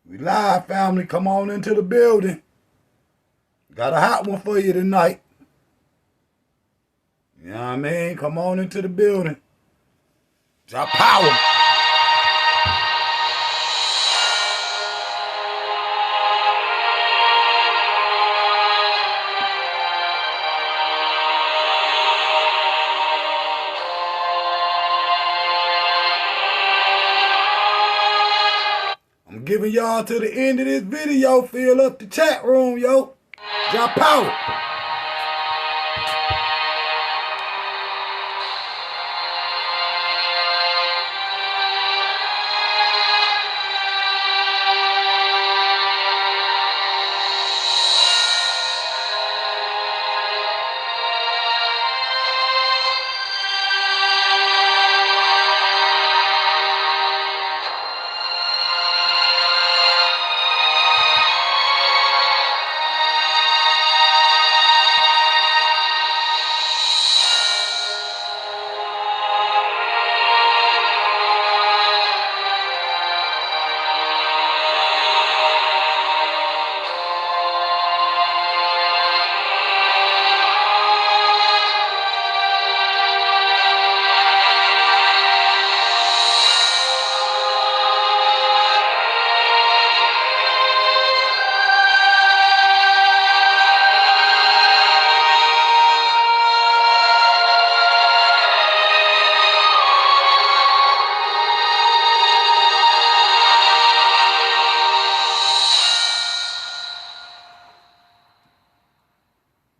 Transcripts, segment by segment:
We live, family. Come on into the building. Got a hot one for you tonight. You know what I mean? Come on into the building. Drop power. I'm giving y'all to the end of this video. Fill up the chat room, yo. Drop power.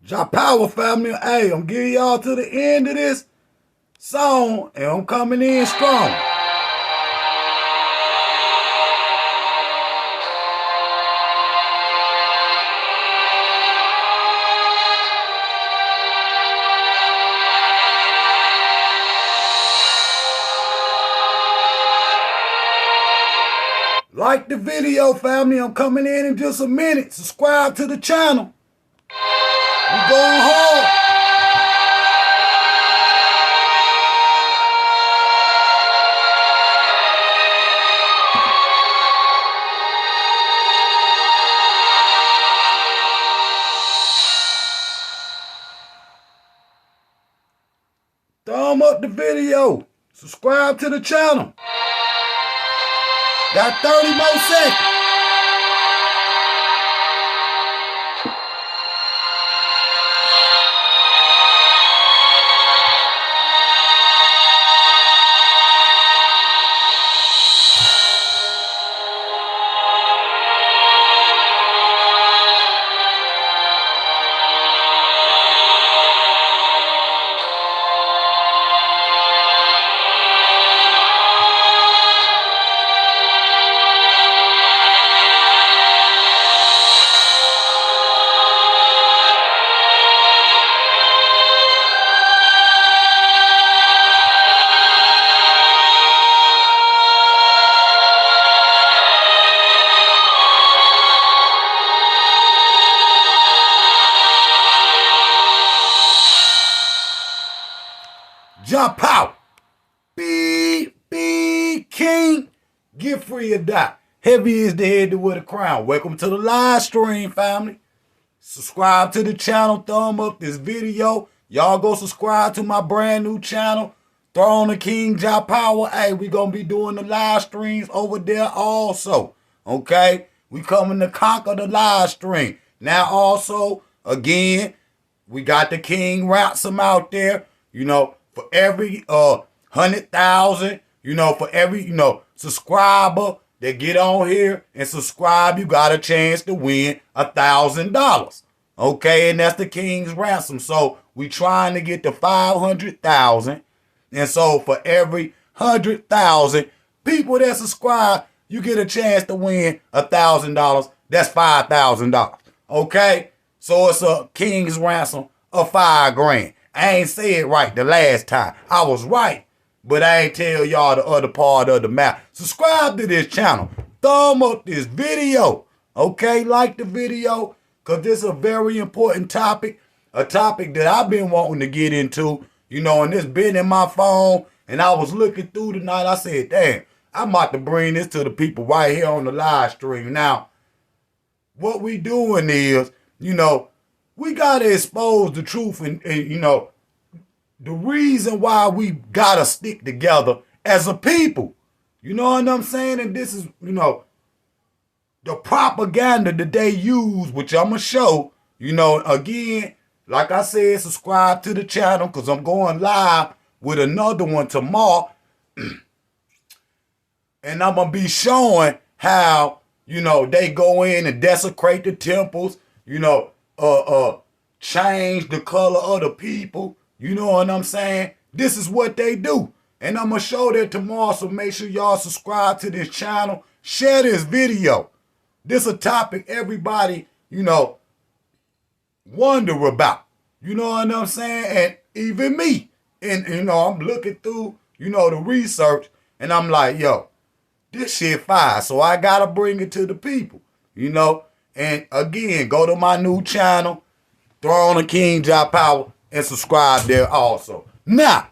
Drop power, family. Hey, I'm getting y'all to the end of this song, and I'm coming in strong. Like the video, family. I'm coming in just a minute. Subscribe to the channel. We going hard. Thumb up the video. Subscribe to the channel. Got 30 more seconds. Jump out. Be king. Get free or die. Heavy is the head that wear the crown. Welcome to the live stream, family. Subscribe to the channel. Thumb up this video. Y'all go subscribe to my brand new channel, Throne of King Jah Power. Hey, we going to be doing the live streams over there also. Okay? We coming to conquer the live stream. Now also, again, we got the King Ransom out there. You know, for every 100,000, for every, subscriber that get on here and subscribe, you got a chance to win $1,000. Okay, and that's the King's Ransom. So we trying to get to 500,000. And so for every 100,000 people that subscribe, you get a chance to win $1,000. That's $5,000. Okay? So it's a King's Ransom of $5,000. I ain't say it right the last time. I was right, but I ain't tell y'all the other part of the map. Subscribe to this channel. Thumb up this video. Okay? Like the video, because this is a very important topic. A topic that I've been wanting to get into, and it's been in my phone, and I was looking through tonight. I said, damn, I'm about to bring this to the people right here on the live stream. Now, what we doing is, we gotta expose the truth and the reason why we gotta stick together as a people. You know what I'm saying? And this is, the propaganda that they use, which I'm gonna show, again, like I said, subscribe to the channel because I'm going live with another one tomorrow. And I'm gonna be showing how, they go in and desecrate the temples, change the color of the people. You know what I'm saying? This is what they do. And I'm gonna show that tomorrow, so make sure y'all subscribe to this channel. Share this video. This a topic everybody, wonder about. You know what I'm saying? And even me. And, I'm looking through, the research, and I'm like, yo, this shit fire. So I gotta bring it to the people, And again, go to my new channel, Throne of King Jah Power, and subscribe there also. Now,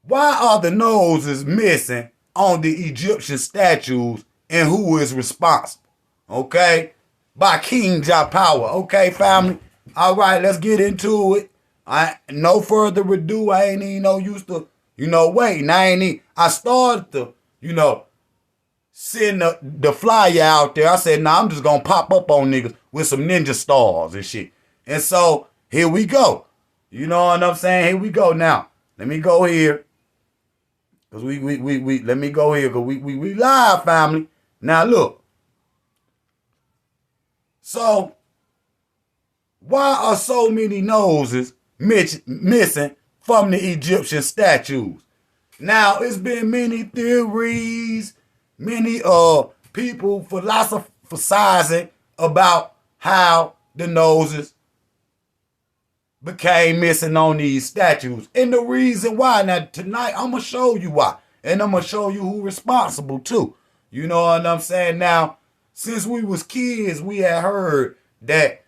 why are the noses missing on the Egyptian statues and who is responsible? Okay? By King Jah Power. Okay, family? All right, let's get into it. No further ado. I ain't even no used to, waiting. I started to, send the flyer out there. I said, I'm just going to pop up on niggas with some ninja stars and shit. And so, here we go. You know what I'm saying? Here we go now. Let me go here. Because let me go here. Because we live, family. Now, look. So, why are so many noses missing from the Egyptian statues? Now, it's been many theories, many people philosophizing about how the noses became missing on these statues. And the reason why. Now, tonight, I'm going to show you why. And I'm going to show you who responsible, too. You know what I'm saying? Now, since we was kids, we had heard that,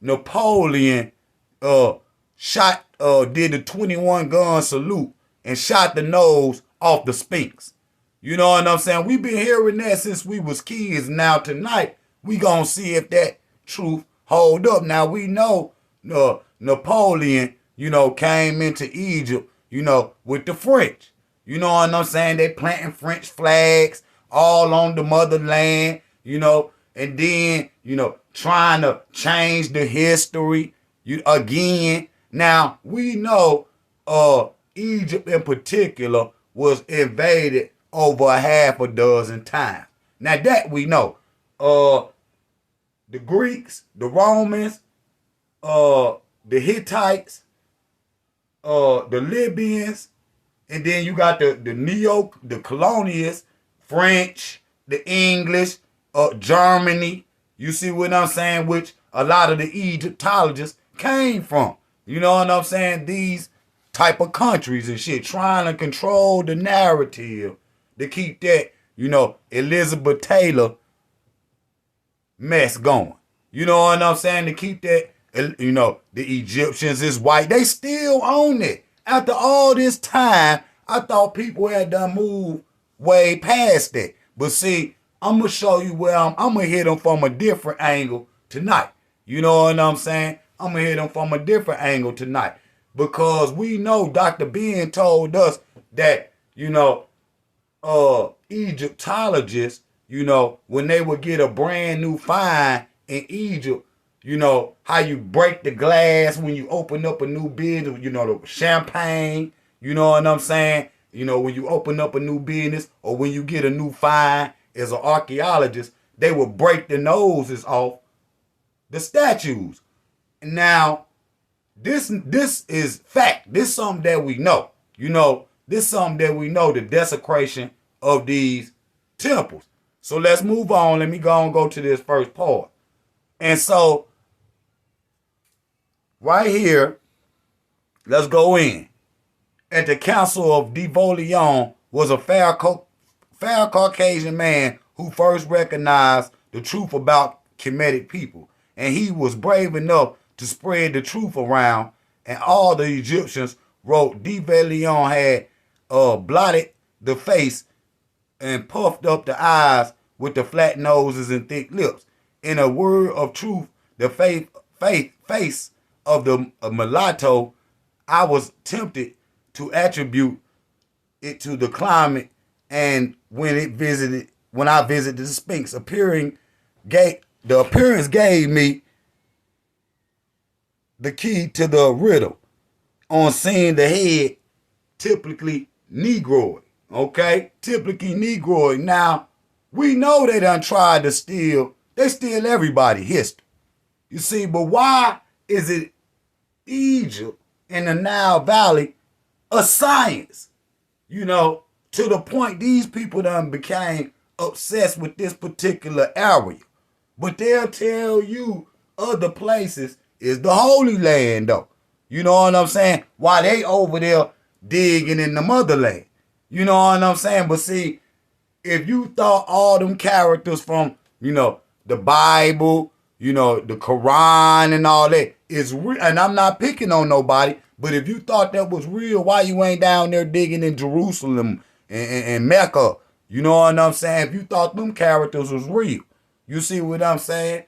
Napoleon did the 21 gun salute and shot the nose off the Sphinx. You know what I'm saying? We've been hearing that since we was kids. Now tonight, we gonna see if that truth hold up. Now we know Napoleon, came into Egypt, with the French. You know what I'm saying? They planting French flags all on the motherland, and then, trying to change the history again. Now, we know Egypt in particular was invaded over a half a dozen times. Now, that we know. The Greeks, the Romans, the Hittites, the Libyans, and then you got the colonialists, French, the English, Germany. You see what I'm saying? Which a lot of the Egyptologists came from. You know what I'm saying? These type of countries and shit, trying to control the narrative to keep that, Elizabeth Taylor mess going. You know what I'm saying? To keep that, the Egyptians is white. They still own it. After all this time, I thought people had done moved way past that. But see, I'm going to show you where I'm going to hit them from a different angle tonight. You know what I'm saying? I'm going to hit them from a different angle tonight. Because we know Dr. Ben told us that, Egyptologists, when they would get a brand new find in Egypt, how you break the glass when you open up a new business, the champagne, you know what I'm saying? When you open up a new business or when you get a new find as an archaeologist, they will break the noses off the statues. Now, this is fact. This is something that we know. This is something that we know, the desecration of these temples. So let's move on. Let me go to this first part. And so, right here, let's go in. At the Council of Devolution was a fair Caucasian man who first recognized the truth about Kemetic people. And he was brave enough to spread the truth around. And all the Egyptians wrote Devolution had blotted the face and puffed up the eyes with the flat noses and thick lips. In a word of truth, the face of the mulatto, I was tempted to attribute it to the climate, and when I visited the Sphinx, the appearance gave me the key to the riddle on seeing the head, typically Negroid. Okay? Typically Negroid. Now, we know they done tried to steal. They steal everybody's history. You see, but why is it Egypt and the Nile Valley a science? You know, to the point these people done became obsessed with this particular area. But they'll tell you other places is the Holy Land, though. You know what I'm saying? While they over there digging in the motherland. You know what I'm saying? But see, if you thought all them characters from, the Bible, the Quran and all that is real, and I'm not picking on nobody, but if you thought that was real, why you ain't down there digging in Jerusalem and Mecca? You know what I'm saying? If you thought them characters was real. You see what I'm saying?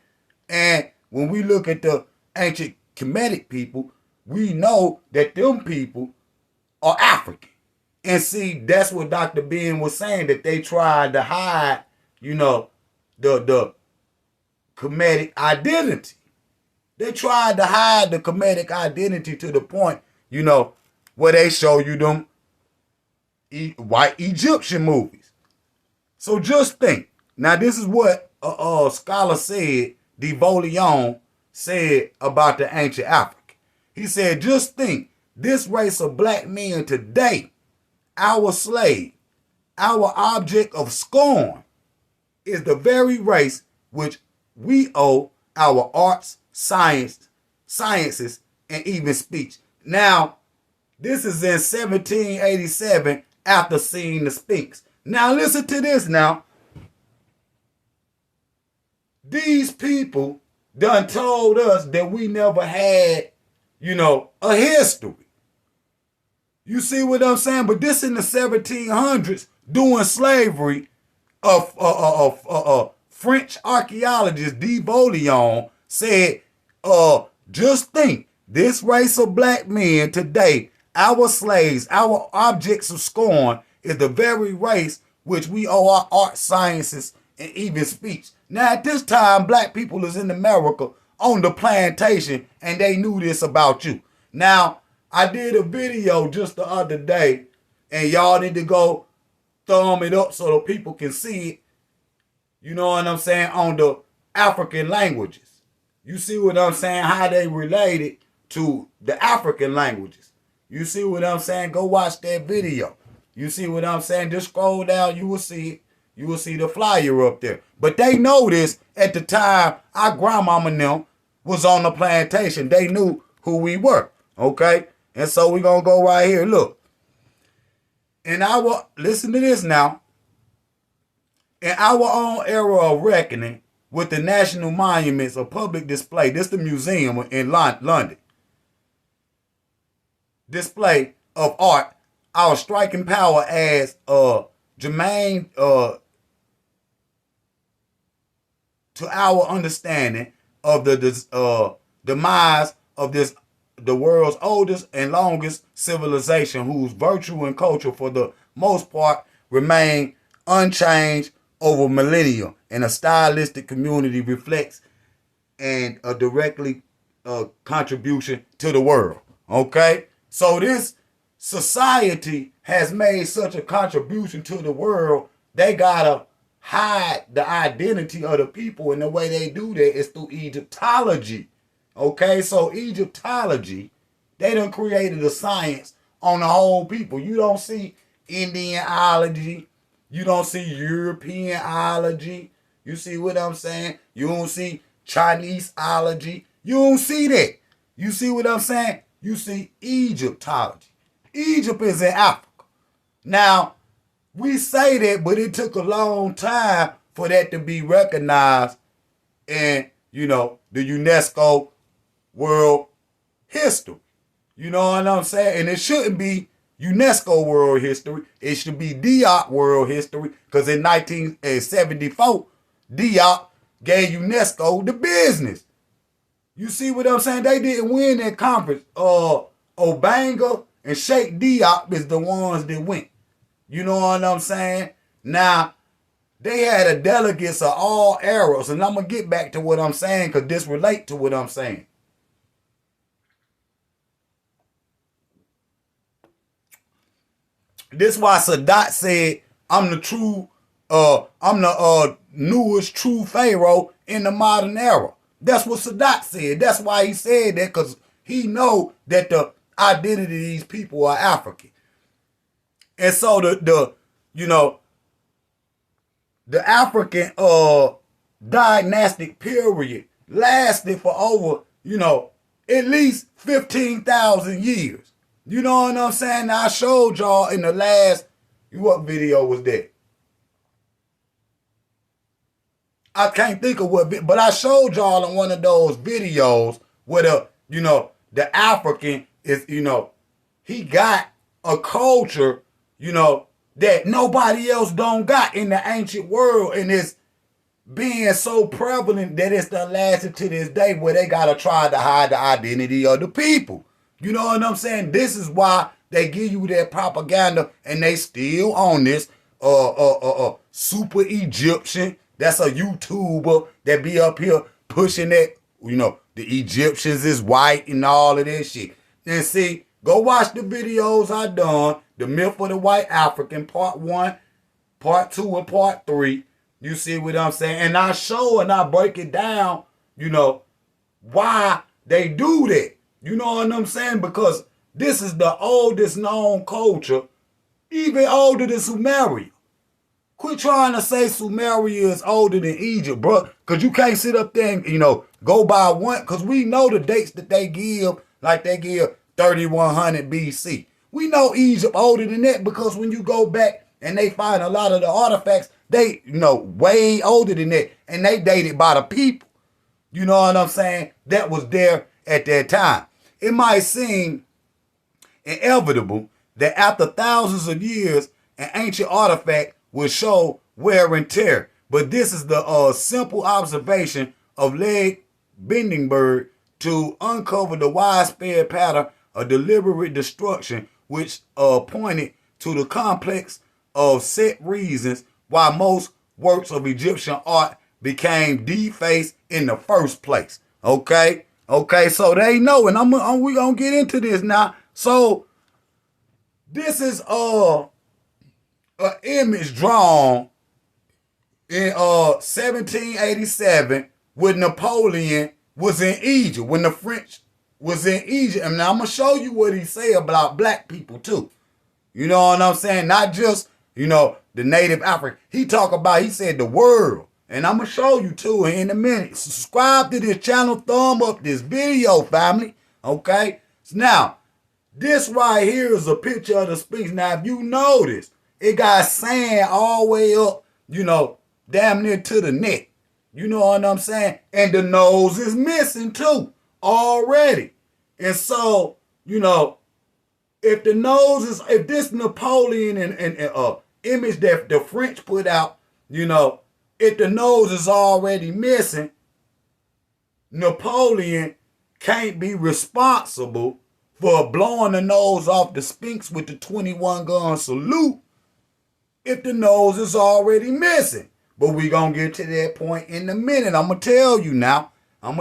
And when we look at the ancient Kemetic people, we know that them people are African. And see, that's what Dr. Ben was saying, that they tried to hide, the Kemetic identity. They tried to hide the Kemetic identity to the point, where they show you them white Egyptian movies. So just think. Now, this is what a scholar said, de Volion said about the ancient African. He said, just think, this race of black men today, our slave, our object of scorn, is the very race which we owe our arts, sciences, and even speech. Now, this is in 1787 after seeing the Sphinx. Now, listen to this now. These people done told us that we never had, a history. You see what I'm saying? But this in the 1700s, during slavery, French archaeologist de Volion said, just think, this race of black men today, our slaves, our objects of scorn, is the very race which we owe our art, sciences, and even speech. Now, at this time, black people is in America on the plantation, and they knew this about you. Now, I did a video just the other day, and y'all need to go thumb it up so the people can see it. You know what I'm saying? On the African languages. You see what I'm saying? How they related to the African languages. You see what I'm saying? Go watch that video. You see what I'm saying? Just scroll down, you will see it. You will see the flyer up there. But they know this at the time our grandmama and them was on the plantation. They knew who we were. Okay? And so we're going to go right here. Look. Listen to this now. In our own era of reckoning with the national monuments of public display, this is the museum in London. Display of art, our striking power as germane to our understanding of the demise of the world's oldest and longest civilization, whose virtue and culture for the most part remain unchanged over millennia, and a stylistic community reflects and a directly contribution to the world. Okay? So this society has made such a contribution to the world, they gotta hide the identity of the people, and the way they do that is through Egyptology. Okay, so Egyptology, they done created a science on the whole people. You don't see Indianology, you don't see Europeanology. You see what I'm saying? You don't see Chineseology. You don't see that. You see what I'm saying? You see Egyptology. Egypt is in Africa. Now, we say that, but it took a long time for that to be recognized in, the UNESCO World History. You know what I'm saying? And it shouldn't be, UNESCO World History. It should be Diop World History, because in 1974, Diop gave UNESCO the business. You see what I'm saying? They didn't win that conference. Obanga and Sheikh Diop is the ones that went. You know what I'm saying? Now, they had a delegates of all eras, and I'm going to get back to what I'm saying because this relates to what I'm saying. This why Sadat said, I'm the newest true pharaoh in the modern era. That's what Sadat said. That's why he said that, because he know that the identity of these people are African. And so the African dynastic period lasted for over, at least 15,000 years. You know what I'm saying? Now, I showed y'all in the last, what video was that? I can't think of what, but I showed y'all in one of those videos where the African is, he got a culture, that nobody else don't got in the ancient world, and it's being so prevalent that it's done lasted to this day where they gotta try to hide the identity of the people. You know what I'm saying? This is why they give you that propaganda, and they still on this super Egyptian. That's a YouTuber that be up here pushing that, the Egyptians is white and all of this shit. And see, go watch the videos I done, The Myth of the White African, part 1, part 2, and part 3. You see what I'm saying? And I show and I break it down, why they do that. You know what I'm saying? Because this is the oldest known culture, even older than Sumeria. Quit trying to say Sumeria is older than Egypt, bro. Because you can't sit up there and, go by one. Because we know the dates that they give, like they give 3100 BC. We know Egypt older than that because when you go back and they find a lot of the artifacts, they, way older than that. And they dated by the people. You know what I'm saying? That was there at that time. It might seem inevitable that after thousands of years, an ancient artifact will show wear and tear. But this is the simple observation of Leg Bendingberg to uncover the widespread pattern of deliberate destruction, which pointed to the complex of set reasons why most works of Egyptian art became defaced in the first place. Okay, so they know, and we gonna get into this now. So this is an image drawn in 1787 when Napoleon was in Egypt, when the French was in Egypt. And now I'm gonna show you what he said about black people too. You know what I'm saying? Not just, the native African. He said the world. And I'm going to show you too in a minute. Subscribe to this channel. Thumb up this video, family. Okay? So now, this right here is a picture of the Sphinx. Now, if you notice, it got sand all the way up, damn near to the neck. You know what I'm saying? And the nose is missing too already. And so, if the nose is, if this Napoleon and image that the French put out, if the nose is already missing, Napoleon can't be responsible for blowing the nose off the Sphinx with the 21-gun salute if the nose is already missing. But we going to get to that point in a minute. I'm going to tell you now. We're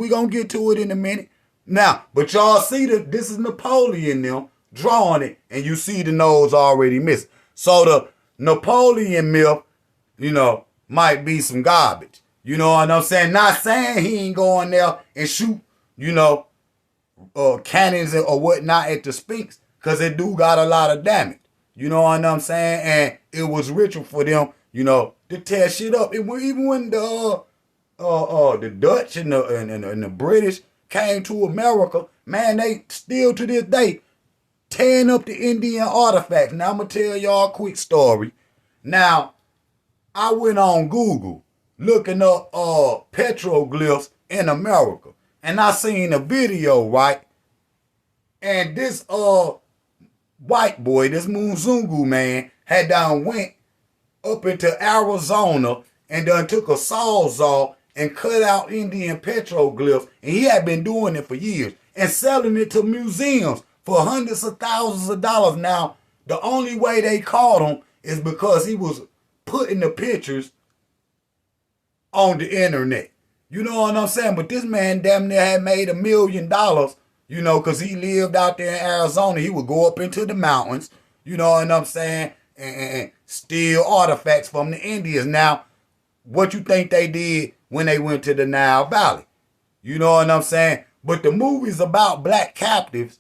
going to get to it in a minute. Now, but y'all see that this is Napoleon now drawing it, and you see the nose already missing. So the Napoleon myth, might be some garbage. You know what I'm saying? Not saying he ain't going there and shoot, cannons or whatnot at the Sphinx, because it do got a lot of damage. You know what I'm saying? And it was ritual for them, to tear shit up. Even when the Dutch and the British came to America, man, they still to this day tearing up the Indian artifacts. Now I'm gonna tell y'all a quick story. Now, I went on Google looking up petroglyphs in America, and I seen a video, right? And this white boy, this Mzungu man, had done went up into Arizona and done took a sawzall and cut out Indian petroglyphs, and he had been doing it for years and selling it to museums for hundreds of thousands of dollars. Now, the only way they caught him is because he was putting the pictures on the internet. You know what I'm saying? But this man damn near had made $1 million, you know, because he lived out there in Arizona. He would go up into the mountains, you know what I'm saying, and steal artifacts from the Indians. Now, what you think they did when they went to the Nile Valley? You know what I'm saying? But the movies about black captives,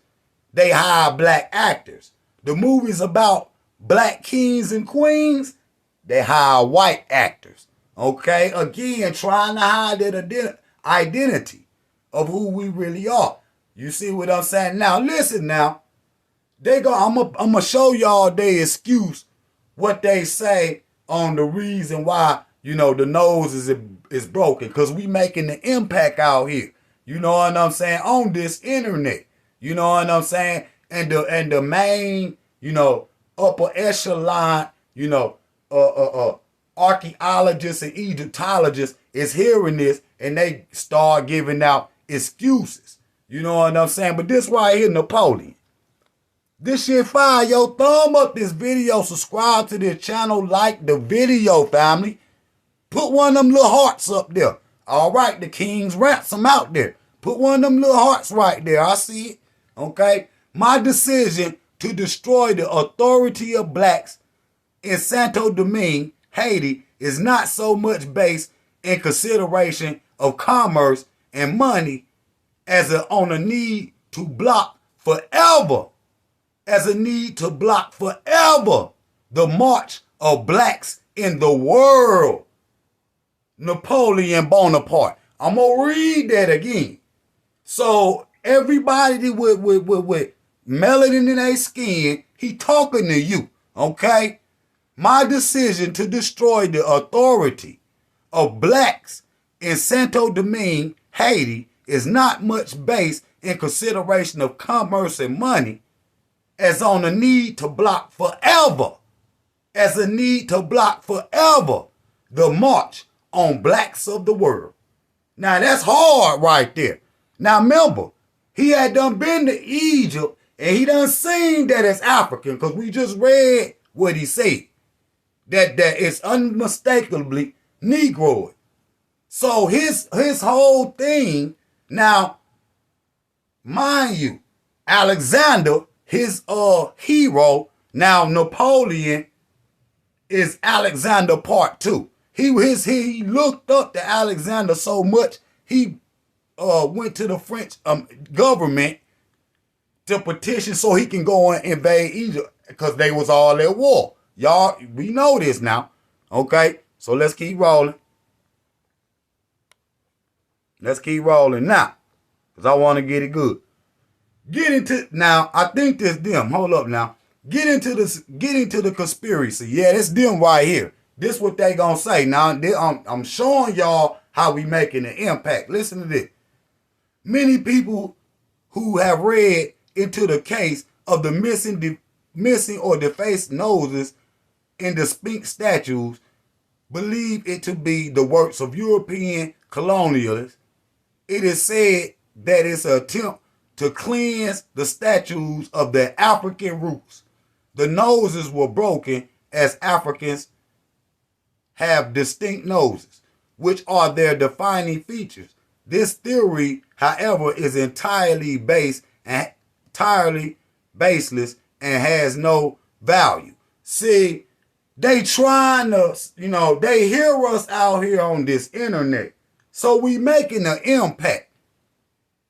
they hire black actors. The movies about black kings and queens, they hire white actors. Okay? Again, trying to hide that identity of who we really are. You see what I'm saying? Now, listen now. I'm gonna show y'all their excuse, what they say on the reason why, you know, the nose is broken. Because we making the impact out here. You know what I'm saying? On this internet. You know what I'm saying? And the main, you know, upper echelon, you know, archaeologists and Egyptologists is hearing this and they start giving out excuses. You know what I'm saying? But this right here, Napoleon. This shit fire. Yo, thumb up this video, subscribe to this channel, like the video, family. Put one of them little hearts up there. All right, the King's Ransom out there. Put one of them little hearts right there. I see it. Okay? My decision to destroy the authority of blacks in Santo Domingue, Haiti, is not so much based in consideration of commerce and money as on a need to block forever, the march of blacks in the world. Napoleon Bonaparte. I'm going to read that again. So everybody with melanin in their skin, he talking to you, okay? My decision to destroy the authority of blacks in Santo Domingue, Haiti, is not much based in consideration of commerce and money as on a need to block forever, the march on blacks of the world. Now that's hard right there. Now remember, he had done been to Egypt and he done seen that it's African, because we just read what he said. That it's unmistakably Negroid. So his whole thing, now, mind you, Alexander, his hero, now Napoleon is Alexander Part 2. He looked up to Alexander so much, he went to the French government to petition so he can go and invade Egypt, because they was all at war. Y'all, we know this now. Okay, so let's keep rolling. Let's keep rolling now, because I want to get it good. Now, I think this them. Hold up now. Get into the conspiracy. Yeah, it's them right here. This what they gonna say. Now, I'm showing y'all how we making an impact. Listen to this. Many people who have read into the case of the missing or defaced noses in the Sphinx statues believe it to be the works of European colonialists. It is said that it's an attempt to cleanse the statues of their African roots. The noses were broken as Africans have distinct noses, which are their defining features. This theory, however, is entirely baseless and has no value. See, they trying to, they hear us out here on this internet. So we making an impact.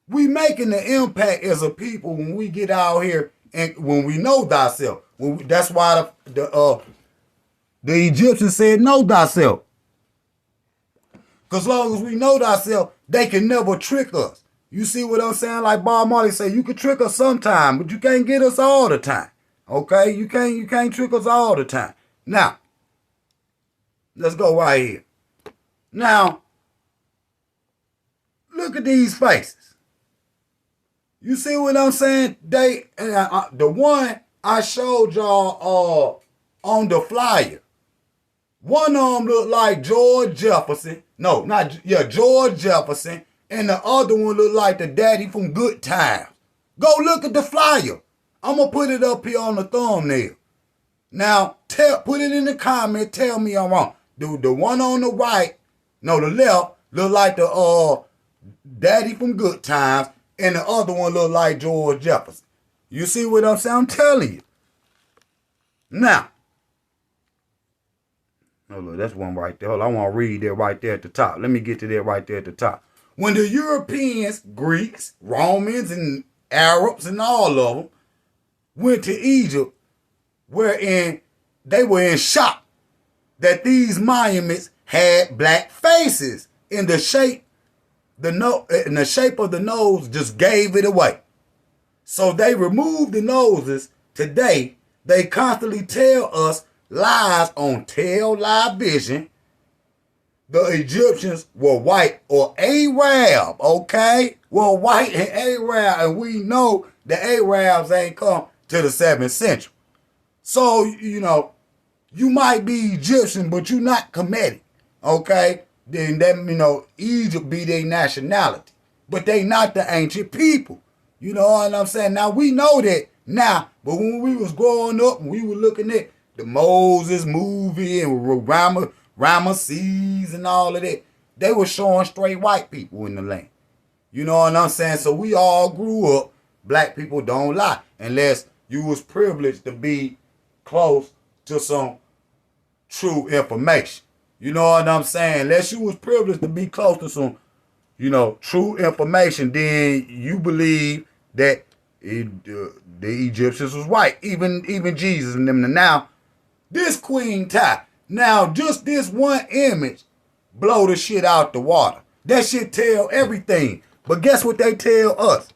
We making an impact as a people when we get out here and when we know thyself. That's why the Egyptians said, know thyself. Because as long as we know thyself, they can never trick us. You see what I'm saying? Like Bob Marley said, you can trick us sometime, but you can't get us all the time. Okay? You can't trick us all the time. Now, let's go right here. Now, look at these faces. You see what I'm saying? The one I showed y'all on the flyer. One of them looked like George Jefferson. No, George Jefferson. And the other one looked like the daddy from Good Times. Go look at the flyer. I'm going to put it up here on the thumbnail. Now, put it in the comment. Tell me I'm wrong. The one on the right, no, the left, look like the daddy from Good Times. And the other one look like George Jefferson. You see what I'm saying? I'm telling you. Now, oh, look, that's one right there. Hold on, I want to read that right there at the top. Let me get to that right there at the top. When the Europeans, Greeks, Romans, and Arabs, and all of them went to Egypt, wherein they were in shock that these monuments had black faces in the shape, in the shape of the nose just gave it away. So they removed the noses. Today, they constantly tell us lies on Tell Lie Vision. The Egyptians were white or Arab, okay? Were white and Arab, and we know the Arabs ain't come to the 7th century. So, you know, you might be Egyptian, but you're not Kemetic, okay? Then that, you know, Egypt be their nationality. But they not the ancient people. You know what I'm saying? Now, we know that now, but when we was growing up and we were looking at the Moses movie and Ramesses and all of that, they were showing straight white people in the land. You know what I'm saying? So we all grew up, black people don't lie, unless you was privileged to be close to some true information. You know what I'm saying? Unless you was privileged to be close to some, you know, true information, then you believe that the Egyptians was white, even Jesus and them. Now, this Queen Ty, now just this one image blow the shit out the water. That shit tell everything. But guess what they tell us?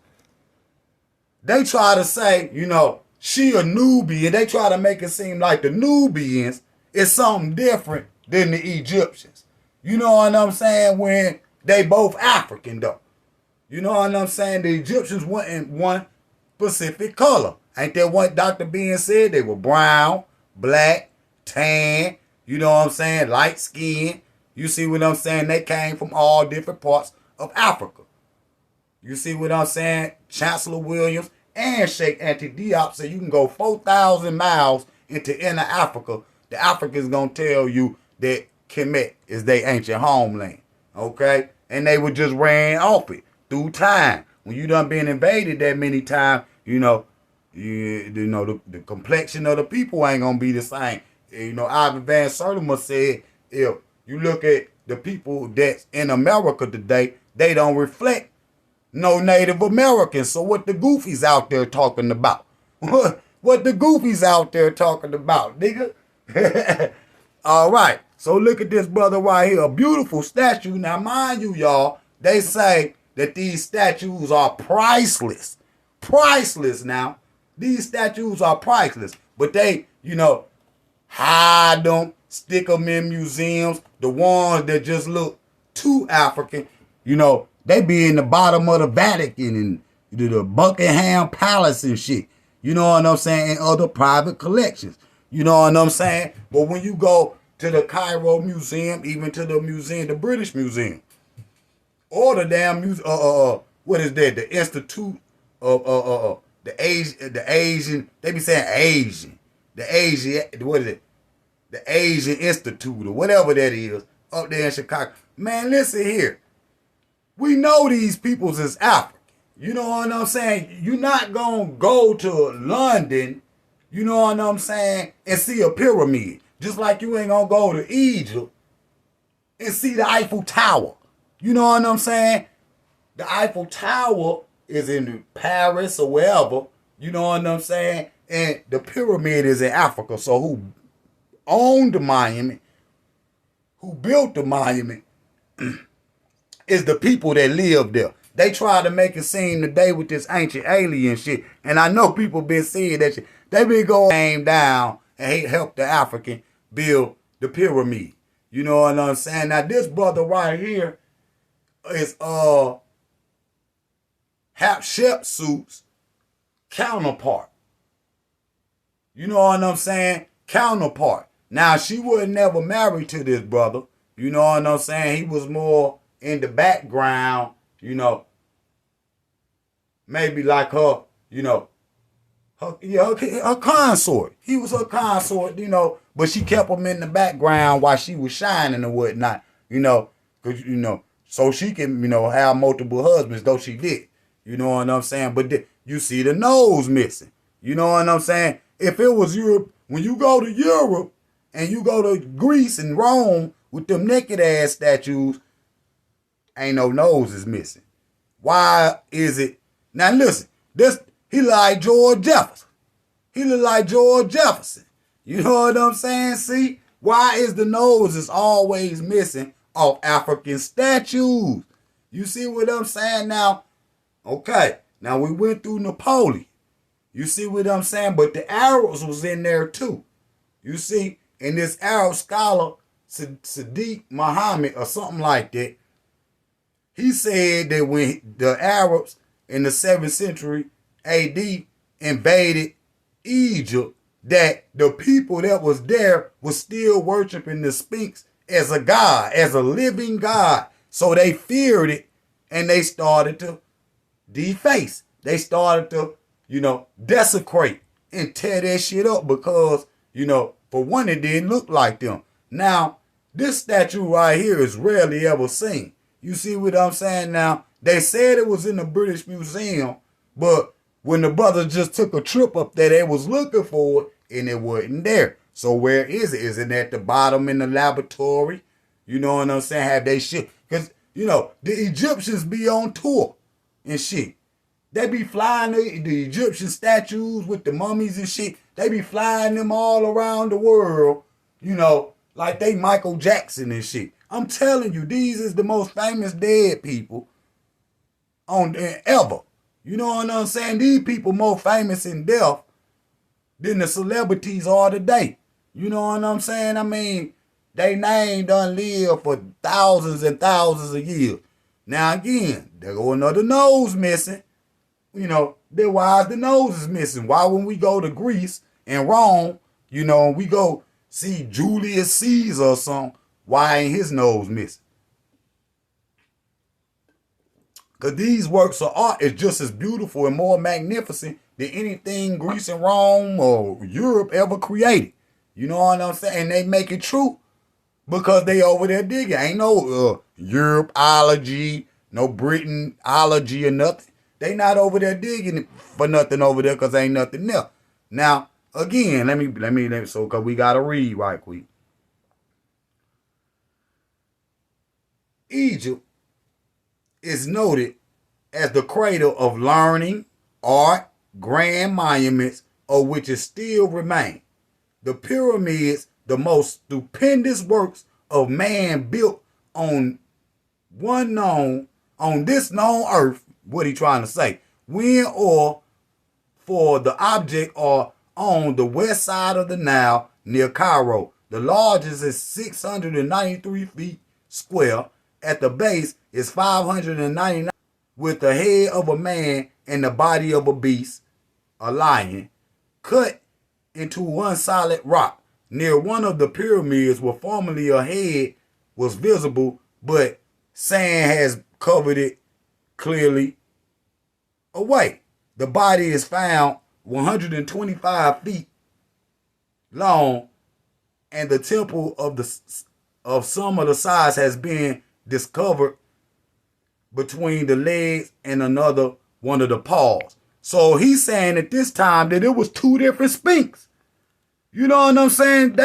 They try to say, you know, she a Nubian. They try to make it seem like the Nubians is something different than the Egyptians. You know what I'm saying? When they both African though. You know what I'm saying? The Egyptians went in one specific color. Ain't that what Dr. Ben said? They were brown, black, tan, you know what I'm saying? Light skin. You see what I'm saying? They came from all different parts of Africa. You see what I'm saying? Chancellor Williams and Sheikh Anta Diop said you can go 4,000 miles into inner Africa. The Africans gonna tell you that Kemet is their ancient homeland. Okay? And they were just ran off it through time. When you done been invaded that many times, you know, the complexion of the people ain't gonna be the same. You know, Ivan Van Sertima said, if you look at the people that's in America today, they don't reflect no Native Americans. So what the goofies out there talking about? What the goofies out there talking about, nigga? All right. So look at this brother right here. A beautiful statue. Now, mind you, y'all, they say that these statues are priceless. Priceless now. These statues are priceless. But they, you know, hide them, stick them in museums. The ones that just look too African, you know, they be in the bottom of the Vatican and the Buckingham Palace and shit. You know what I'm saying? And other private collections. You know what I'm saying? But when you go to the Cairo Museum, even to the museum, the British Museum, or the damn what is that? The Institute of the Asian. They be saying Asian. The Asian. What is it? The Asian Institute or whatever that is up there in Chicago. Man, listen here. We know these peoples is African. You know what I'm saying? You're not gonna go to London, you know what I'm saying, and see a pyramid. Just like you ain't gonna go to Egypt and see the Eiffel Tower. You know what I'm saying? The Eiffel Tower is in Paris or wherever. You know what I'm saying? And the pyramid is in Africa. So who owned the monument, who built the monument, is the people that live there. They try to make it seem today with this ancient alien shit. And I know people been saying that shit. They been going down and help the African build the pyramid. You know what I'm saying? Now this brother right here is Hatshepsut's counterpart. you know what I'm saying, counterpart. Now, she was never married to this brother. You know what I'm saying? He was more in the background, you know, maybe like her, you know, her consort. He was her consort, you know, but she kept him in the background while she was shining and whatnot, you know, cause you know, so she can, you know, have multiple husbands, though she did. You know what I'm saying? But you see the nose missing. You know what I'm saying? If it was Europe, when you go to Europe and you go to Greece and Rome with them naked ass statues, ain't no noses missing. Why is it? Now listen, he like George Jefferson. He look like George Jefferson. You know what I'm saying? See? Why is the noses always missing off African statues? You see what I'm saying now? Okay, now we went through Napoleon. You see what I'm saying? But the Arabs was in there too. You see? And this Arab scholar, Sadiq Muhammad or something like that, he said that when the Arabs in the 7th century AD invaded Egypt, that the people that was there was still worshiping the Sphinx as a god, as a living god. So they feared it and they started to deface. They started to, you know, desecrate and tear that shit up because, you know, for one, it didn't look like them. Now, this statue right here is rarely ever seen. You see what I'm saying now? They said it was in the British Museum, but when the brothers just took a trip up there, they was looking for it, and it wasn't there. So where is it? Is it at the bottom in the laboratory? You know what I'm saying? Have they shit? Because, you know, the Egyptians be on tour and shit. They be flying the Egyptian statues with the mummies and shit. They be flying them all around the world, you know, like they Michael Jackson and shit. I'm telling you, these is the most famous dead people on ever. You know what I'm saying? These people more famous in death than the celebrities are today. You know what I'm saying? I mean, they name done live for thousands and thousands of years. Now again, there go another nose missing. You know, then why is the nose is missing? Why when we go to Greece and Rome, you know, we go see Julius Caesar or something, why ain't his nose missing? Because these works of art is just as beautiful and more magnificent than anything Greece and Rome or Europe ever created. You know what I'm saying? And they make it true because they over there digging. Ain't no Europeology, no Britanology or nothing. They not over there digging for nothing over there because ain't nothing there. Now, again, let me so because we got to read right quick. Egypt is noted as the cradle of learning, art, grand monuments, of which it still remain. The pyramids, the most stupendous works of man built on this known earth. What he trying to say? When or for the object are on the west side of the Nile near Cairo. The largest is 693 feet square. At the base is 599 with the head of a man and the body of a beast, a lion, cut into one solid rock. Near one of the pyramids where formerly a head was visible, but sand has covered it clearly away. The body is found 125 feet long, and the temple of some of the size has been discovered between the legs and another one of the paws. So he's saying at this time that it was two different Sphinx. You know what I'm saying?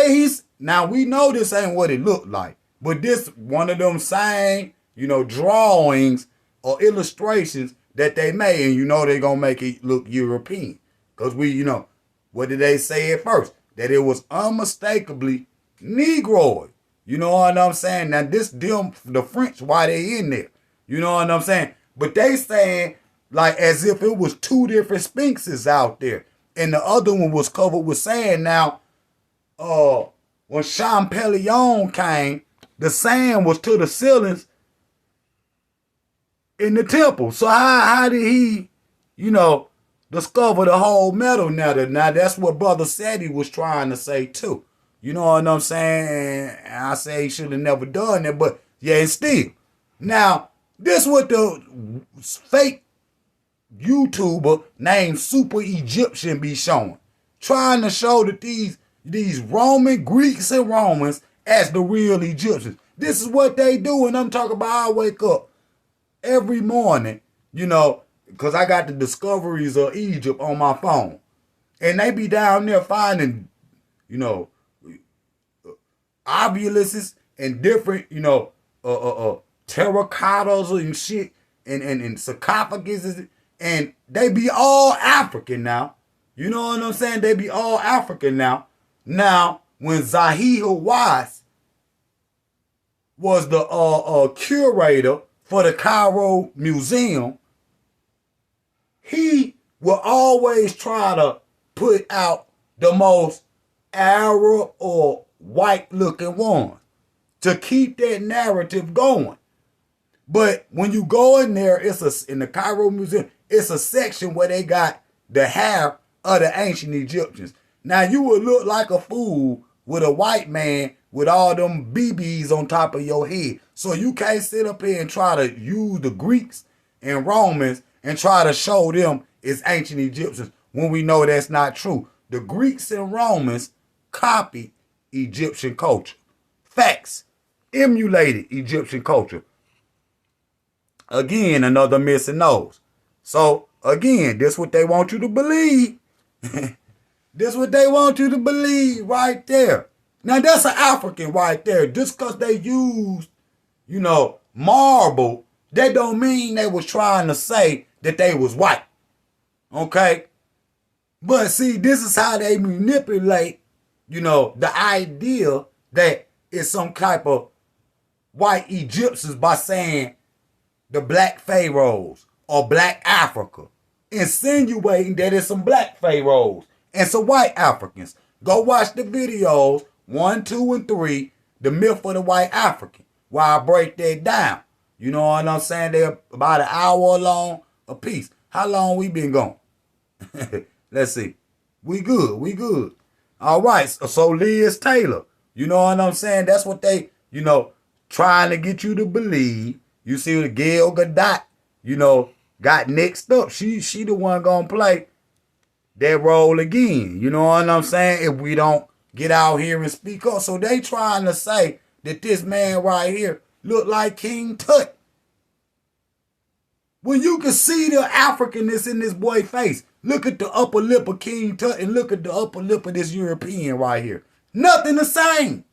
Now we know this ain't what it looked like, but this one of them same, you know, drawings or illustrations that they made, and you know they're gonna make it look European. Because we, you know, what did they say at first? That it was unmistakably Negroid. You know what I'm saying? Now this the French, why they in there? You know what I'm saying? But they saying like as if it was two different Sphinxes out there. And the other one was covered with sand. Now, when Champollion came, the sand was to the ceilings in the temple. So how did he, you know, discover the whole metal now. Now that's what Brother Seti was trying to say too. You know what I'm saying? And I say he should have never done that, but yeah, and still. Now, this what the fake YouTuber named Super Egyptian be showing. Trying to show that these Roman Greeks and Romans as the real Egyptians. This is what they do, and I'm talking about I wake up every morning, you know, because I got the discoveries of Egypt on my phone. And they be down there finding, you know, obelisks and different, you know, terracottas and shit and sarcophaguses, and they be all African now. You know what I'm saying? They be all African now. Now, when Zahi Hawass was the curator for the Cairo Museum, he will always try to put out the most Arab or white-looking ones to keep that narrative going. But when you go in there, in the Cairo Museum, it's a section where they got the hair of the ancient Egyptians. Now, you would look like a fool with a white man with all them BBs on top of your head. So you can't sit up here and try to use the Greeks and Romans and try to show them as ancient Egyptians when we know that's not true. The Greeks and Romans copied Egyptian culture. Facts. Emulated Egyptian culture. Again, another missing nose. So, again, this what they want you to believe. This what they want you to believe right there. Now, that's an African right there. Just because they used, you know, marble, that don't mean they was trying to say that they was white. Okay? But see, this is how they manipulate, you know, the idea that it's some type of white Egyptians by saying the black pharaohs or black Africa, insinuating that it's some black pharaohs and some white Africans. Go watch the videos 1, 2, and 3, The Myth of the White African, where I break that down. You know what I'm saying? They're about an hour long a piece. How long we been going? Let's see. We good. All right, so Liz Taylor. You know what I'm saying? That's what they, you know, trying to get you to believe. You see the Gail Gadot, you know, got next up. She the one gonna play that role again. You know what I'm saying? If we don't get out here and speak up. So they trying to say that this man right here look like King Tut. When you can see the Africanness in this boy's face. Look at the upper lip of King Tut and look at the upper lip of this European right here. Nothing the same.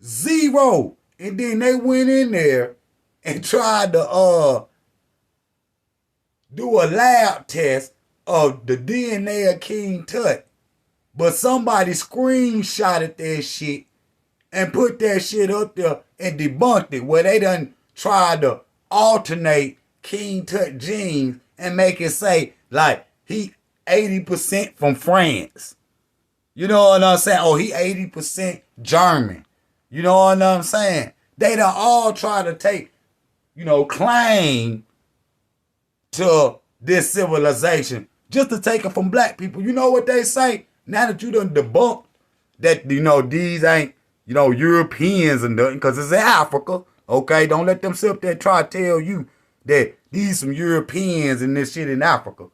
Zero. And then they went in there and tried to do a lab test of the DNA of King Tut. But somebody screenshotted that shit and put that shit up there and debunked it, where they done tried to alternate King Tut genes and make it say like he 80% from France. You know what I'm saying? Oh, he 80% German. You know what I'm saying? They done all try to take, you know, claim to this civilization just to take it from black people. You know what they say? Now that you done debunked that, you know, these ain't, you know, Europeans and nothing, because it's in Africa, okay? Don't let them sit up there and try to tell you that these some Europeans and this shit in Africa.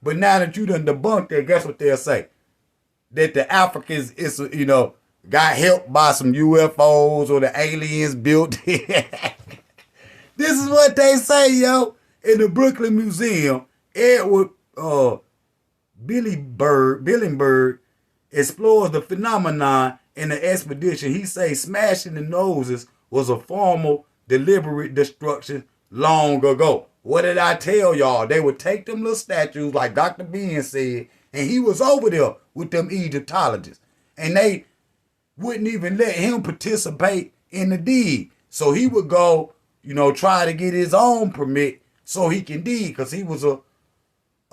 But now that you done debunked that, guess what they'll say? That the Africans is, you know, got helped by some UFOs or the aliens built it. This is what they say, yo. In the Brooklyn Museum, Edward Billinberg explores the phenomenon in the expedition. He says smashing the noses was a formal, deliberate destruction long ago. What did I tell y'all? They would take them little statues, like Dr. Ben said, and he was over there with them Egyptologists. And they wouldn't even let him participate in the deed. So he would go, you know, try to get his own permit so he can deed, because he was a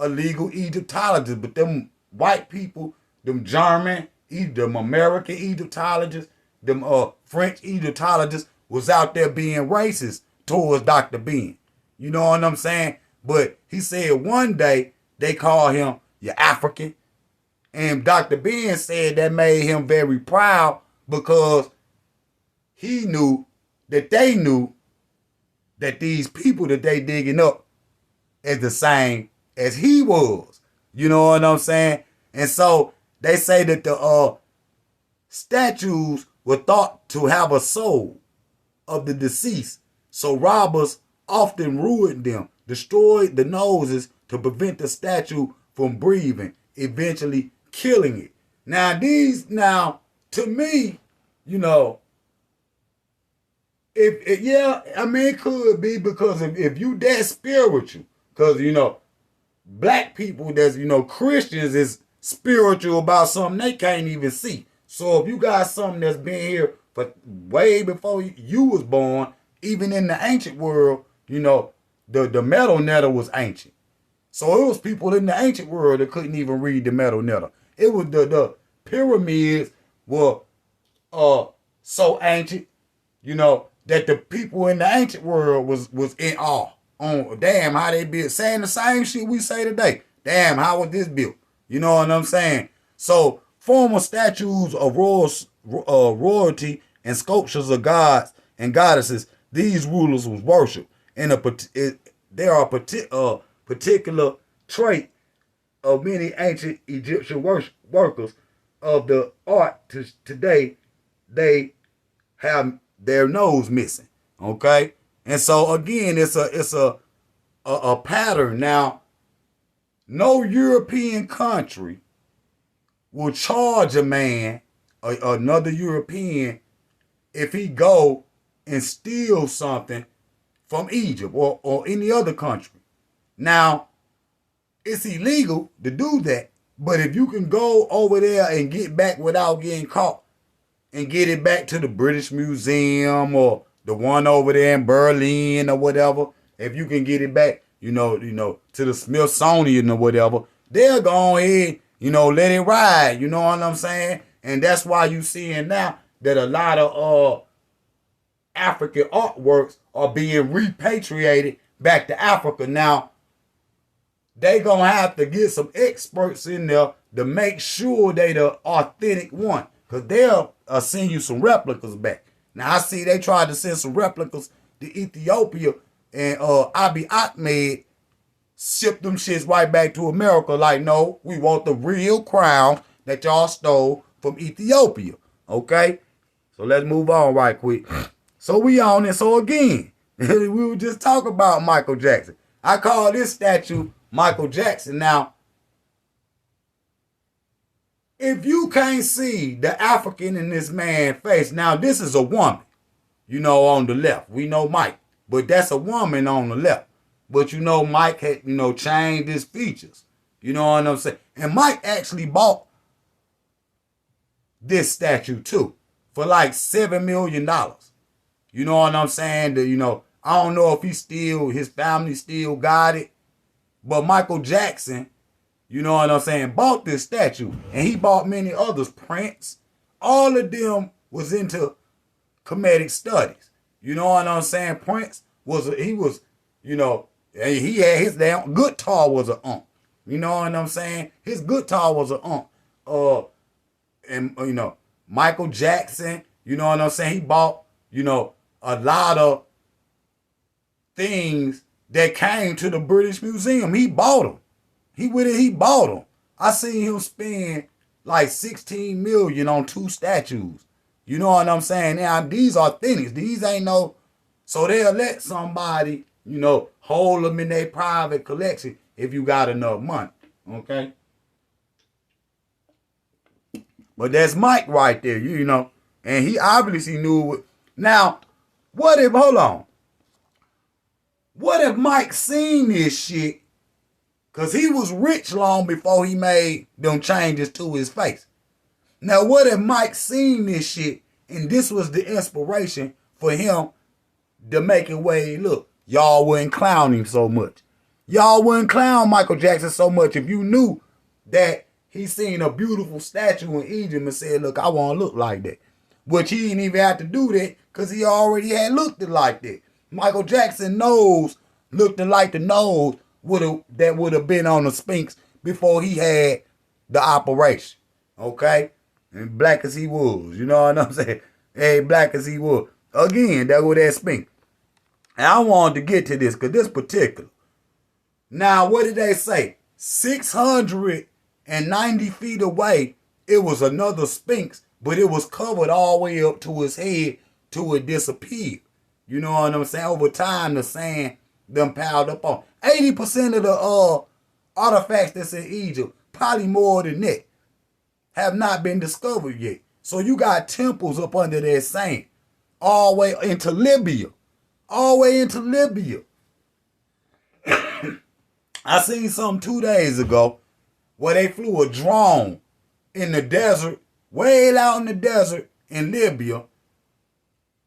legal Egyptologist. But them white people, them German, them American Egyptologists, them French Egyptologists was out there being racist towards Dr. Ben. You know what I'm saying? But he said one day they call him your African. And Dr. Ben said that made him very proud because he knew that they knew that these people that they digging up is the same as he was. You know what I'm saying? And so they say that the statues were thought to have a soul of the deceased. So robbers often ruined them, destroyed the noses to prevent the statue from breathing, eventually killing it. Now, to me, you know, it could be because if you that spiritual, because, you know, black people that's, you know, Christians is spiritual about something they can't even see. So if you got something that's been here for way before you was born, even in the ancient world, you know, the metal netter was ancient. So it was people in the ancient world that couldn't even read the metal netter. It was the pyramids were so ancient, you know, that the people in the ancient world was in awe. On damn how they built, saying the same shit we say today. Damn, how was this built? You know what I'm saying? So former statues of royalty and sculptures of gods and goddesses, these rulers was worshipped. And there are a particular trait of many ancient Egyptian workers of the art today. They have their nose missing. Okay, and so again, it's a pattern. Now, no European country will charge a man, another European, if he go and steal something from Egypt or any other country. Now, it's illegal to do that, but if you can go over there and get back without getting caught and get it back to the British Museum or the one over there in Berlin or whatever, if you can get it back, you know, to the Smithsonian or whatever, they'll go ahead, you know, let it ride. You know what I'm saying? And that's why you seeing now that a lot of African artworks are being repatriated back to Africa. Now, they gonna have to get some experts in there to make sure they the authentic one, because they'll send you some replicas back. Now, I see they tried to send some replicas to Ethiopia, and Abiy Ahmed shipped them shits right back to America. Like, no, we want the real crown that y'all stole from Ethiopia. Okay? So let's move on right quick. So we on it. So again, we were just talking about Michael Jackson. I call this statue Michael Jackson. Now, if you can't see the African in this man's face, now this is a woman, you know, on the left. We know Mike, but that's a woman on the left. But you know, Mike had, you know, changed his features. You know what I'm saying? And Mike actually bought this statue too for like $7 million. You know what I'm saying? You know, I don't know if his family still got it, but Michael Jackson, you know what I'm saying, bought this statue. And he bought many others. Prince, all of them was into comedic studies. You know what I'm saying? Prince was, you know, he had his damn guitar was an ump. You know what I'm saying? His guitar was an ump. And, you know, Michael Jackson, you know what I'm saying? He bought, you know, a lot of things that came to the British Museum. He bought them. He bought them. I seen him spend like $16 million on 2 statues. You know what I'm saying? Now, these are authentic. These ain't no, so they'll let somebody, you know, hold them in their private collection if you got enough money. Okay? But that's Mike right there, you know. And he obviously knew it. Now, what if Mike seen this shit? Because he was rich long before he made them changes to his face. Now, what if Mike seen this shit and this was the inspiration for him to make it way, look, y'all wouldn't clown him so much. Y'all wouldn't clown Michael Jackson so much if you knew that he seen a beautiful statue in Egypt and said, look, I want to look like that. Which he didn't even have to do that because he already had looked it like that. Michael Jackson nose looked like the nose would have been on the Sphinx before he had the operation. Okay? And black as he was. You know what I'm saying? Hey, black as he was. Again, that was that Sphinx. And I wanted to get to this because this particular. Now, what did they say? 690 feet away, it was another Sphinx, but it was covered all the way up to his head till it disappeared. You know what I'm saying? Over time, the sand them piled up on. 80% of the artifacts that's in Egypt, probably more than that, have not been discovered yet. So you got temples up under that sand, all the way into Libya. All the way into Libya. I seen something 2 days ago where they flew a drone in the desert, way out in the desert in Libya.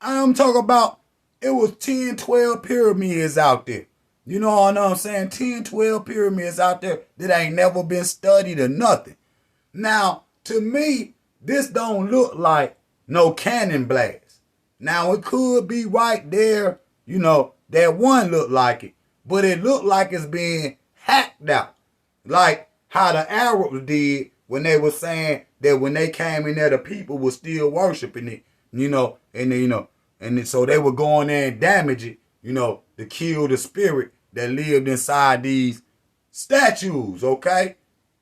I'm talking about it was 10, 12 pyramids out there. You know what I'm saying? 10, 12 pyramids out there that ain't never been studied or nothing. Now, to me, this don't look like no cannon blast. Now, it could be right there, you know, that one looked like it. But it looked like it's being hacked out. Like how the Arabs did when they were saying that when they came in there, the people were still worshiping it, you know, and so they were going there and damage it, you know, to kill the spirit that lived inside these statues, okay?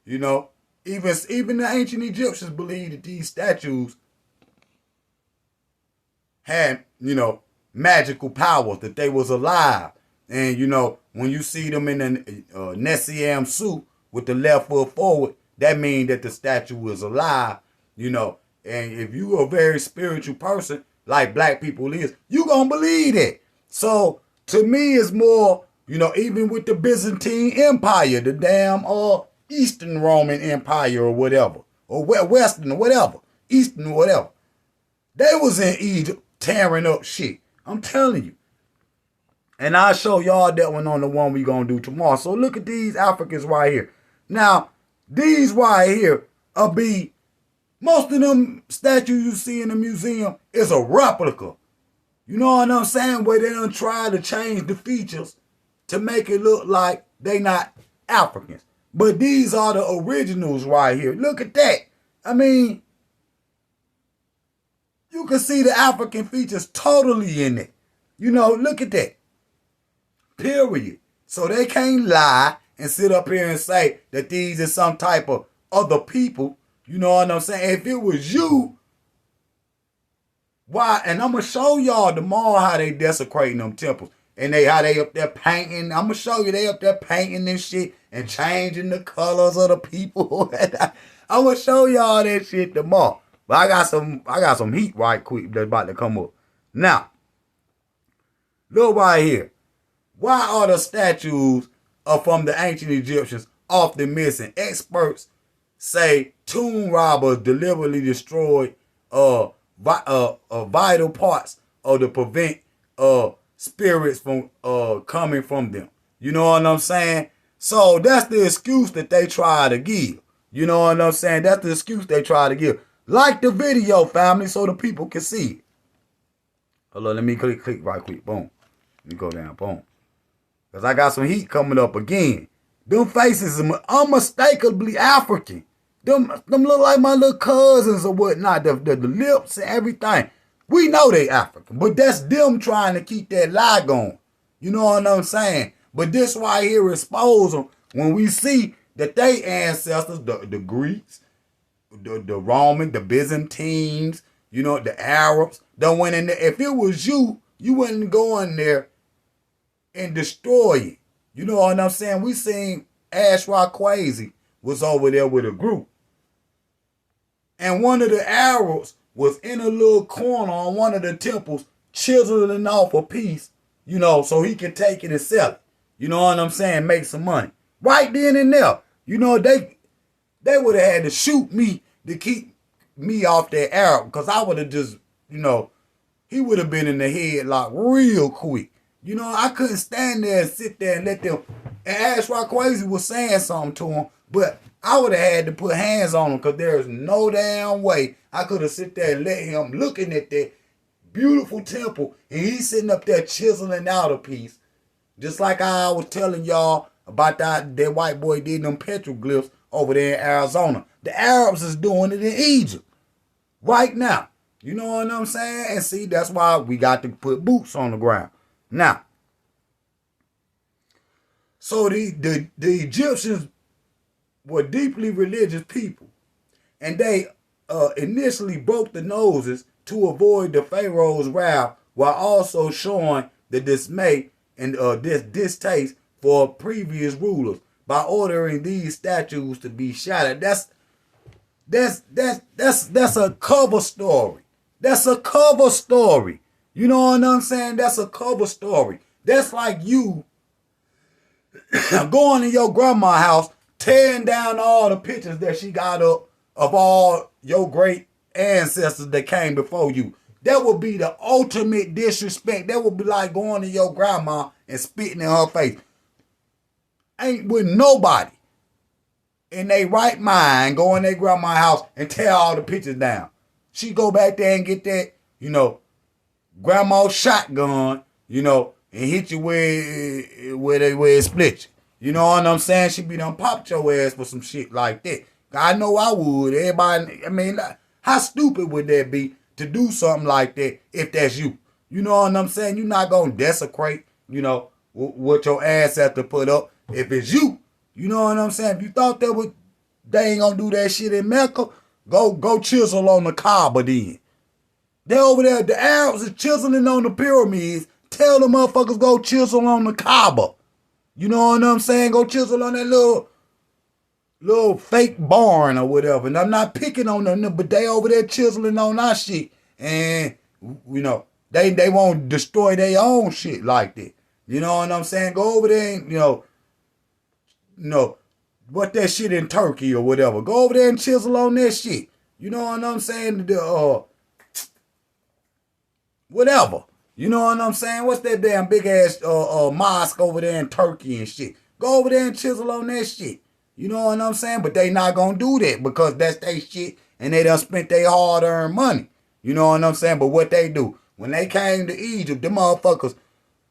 You know, even the ancient Egyptians believed that these statues had, you know, magical powers, that they was alive. And, you know, when you see them in the Nesiam suit with the left foot forward, that means that the statue is alive, you know. And if you are a very spiritual person, like black people is, you going to believe that. So, to me, it's more, you know, even with the Byzantine Empire, the damn Eastern Roman Empire or whatever, or Western or whatever, Eastern or whatever. They was in Egypt tearing up shit. I'm telling you. And I'll show y'all that one on the one we going to do tomorrow. So look at these Africans right here. Now, these right here will be, most of them statues you see in the museum is a replica. You know what I'm saying? Where they done try to change the features to make it look like they not Africans. But these are the originals right here. Look at that. I mean, you can see the African features totally in it. You know, look at that. Period. So they can't lie and sit up here and say that these are some type of other people. You know what I'm saying? If it was you, why? And I'm going to show y'all tomorrow how they desecrating them temples. And how they up there painting. I'm going to show you they up there painting and shit and changing the colors of the people. I'm going to show y'all that shit tomorrow. But I got some heat right quick that's about to come up. Now, look right here. Why are the statues from the ancient Egyptians often missing? Experts say tomb robbers deliberately destroyed vital parts to prevent spirits from coming from them. You know what I'm saying? So that's the excuse that they try to give. You know what I'm saying? That's the excuse they try to give. Like the video, family, so the people can see it. Hold on, let me click right quick. Boom. Let me go down. Boom. Because I got some heat coming up again. Them faces are unmistakably African. Them look like my little cousins or whatnot. The lips and everything. We know they African. But that's them trying to keep that lie going. You know what I'm saying? But this right here expose them when we see that they ancestors, the Greeks, the Romans, the Byzantines, you know, the Arabs, that went in there. If it was you, you wouldn't go in there and destroy it. You know what I'm saying? We seen Ashra Kwesi was over there with a group. And one of the Arabs was in a little corner on one of the temples chiseling off a piece, you know, so he can take it and sell it. You know what I'm saying? Make some money. Right then and there. You know, they would have had to shoot me to keep me off that Arab, because I would have just, you know, he would have been in the headlock real quick. You know, I couldn't stand there and sit there and let them. And Ashra Kwesi was saying something to him, but I would have had to put hands on him because there's no damn way I could have sit there and let him looking at that beautiful temple and he's sitting up there chiseling out a piece. Just like I was telling y'all about that white boy did them petroglyphs over there in Arizona. The Arabs is doing it in Egypt right now. You know what I'm saying? And see, that's why we got to put boots on the ground. Now, so the Egyptians were deeply religious people, and they initially broke the noses to avoid the Pharaoh's wrath, while also showing the dismay and this distaste for previous rulers by ordering these statues to be shattered. That's a cover story. That's a cover story. You know what I'm saying? That's a cover story. That's like you going to your grandma's house, tearing down all the pictures that she got up of all your great ancestors that came before you. That would be the ultimate disrespect. That would be like going to your grandma and spitting in her face. Ain't with nobody in their right mind go in their grandma's house and tear all the pictures down. She go back there and get that, grandma's shotgun, and hit you where it split you. You know what I'm saying? She be done popped your ass for some shit like that. I know I would. Everybody, how stupid would that be to do something like that if that's you? You know what I'm saying? You're not going to desecrate, what your ass have to put up if it's you. You know what I'm saying? If you thought they ain't going to do that shit in Mecca, go chisel on the Kaaba then. They over there, the Arabs is chiseling on the pyramids. Tell the motherfuckers go chisel on the Kaaba. You know what I'm saying? Go chisel on that little fake barn or whatever. And I'm not picking on them, but they over there chiseling on our shit. And, they won't destroy their own shit like that. You know what I'm saying? Go over there and, what that shit in Turkey or whatever. Go over there and chisel on that shit. You know what I'm saying? Whatever. You know what I'm saying? What's that damn big ass mosque over there in Turkey and shit? Go over there and chisel on that shit. You know what I'm saying? But they not gonna do that because that's their shit and they done spent their hard-earned money. You know what I'm saying? But what they do, when they came to Egypt, them motherfuckers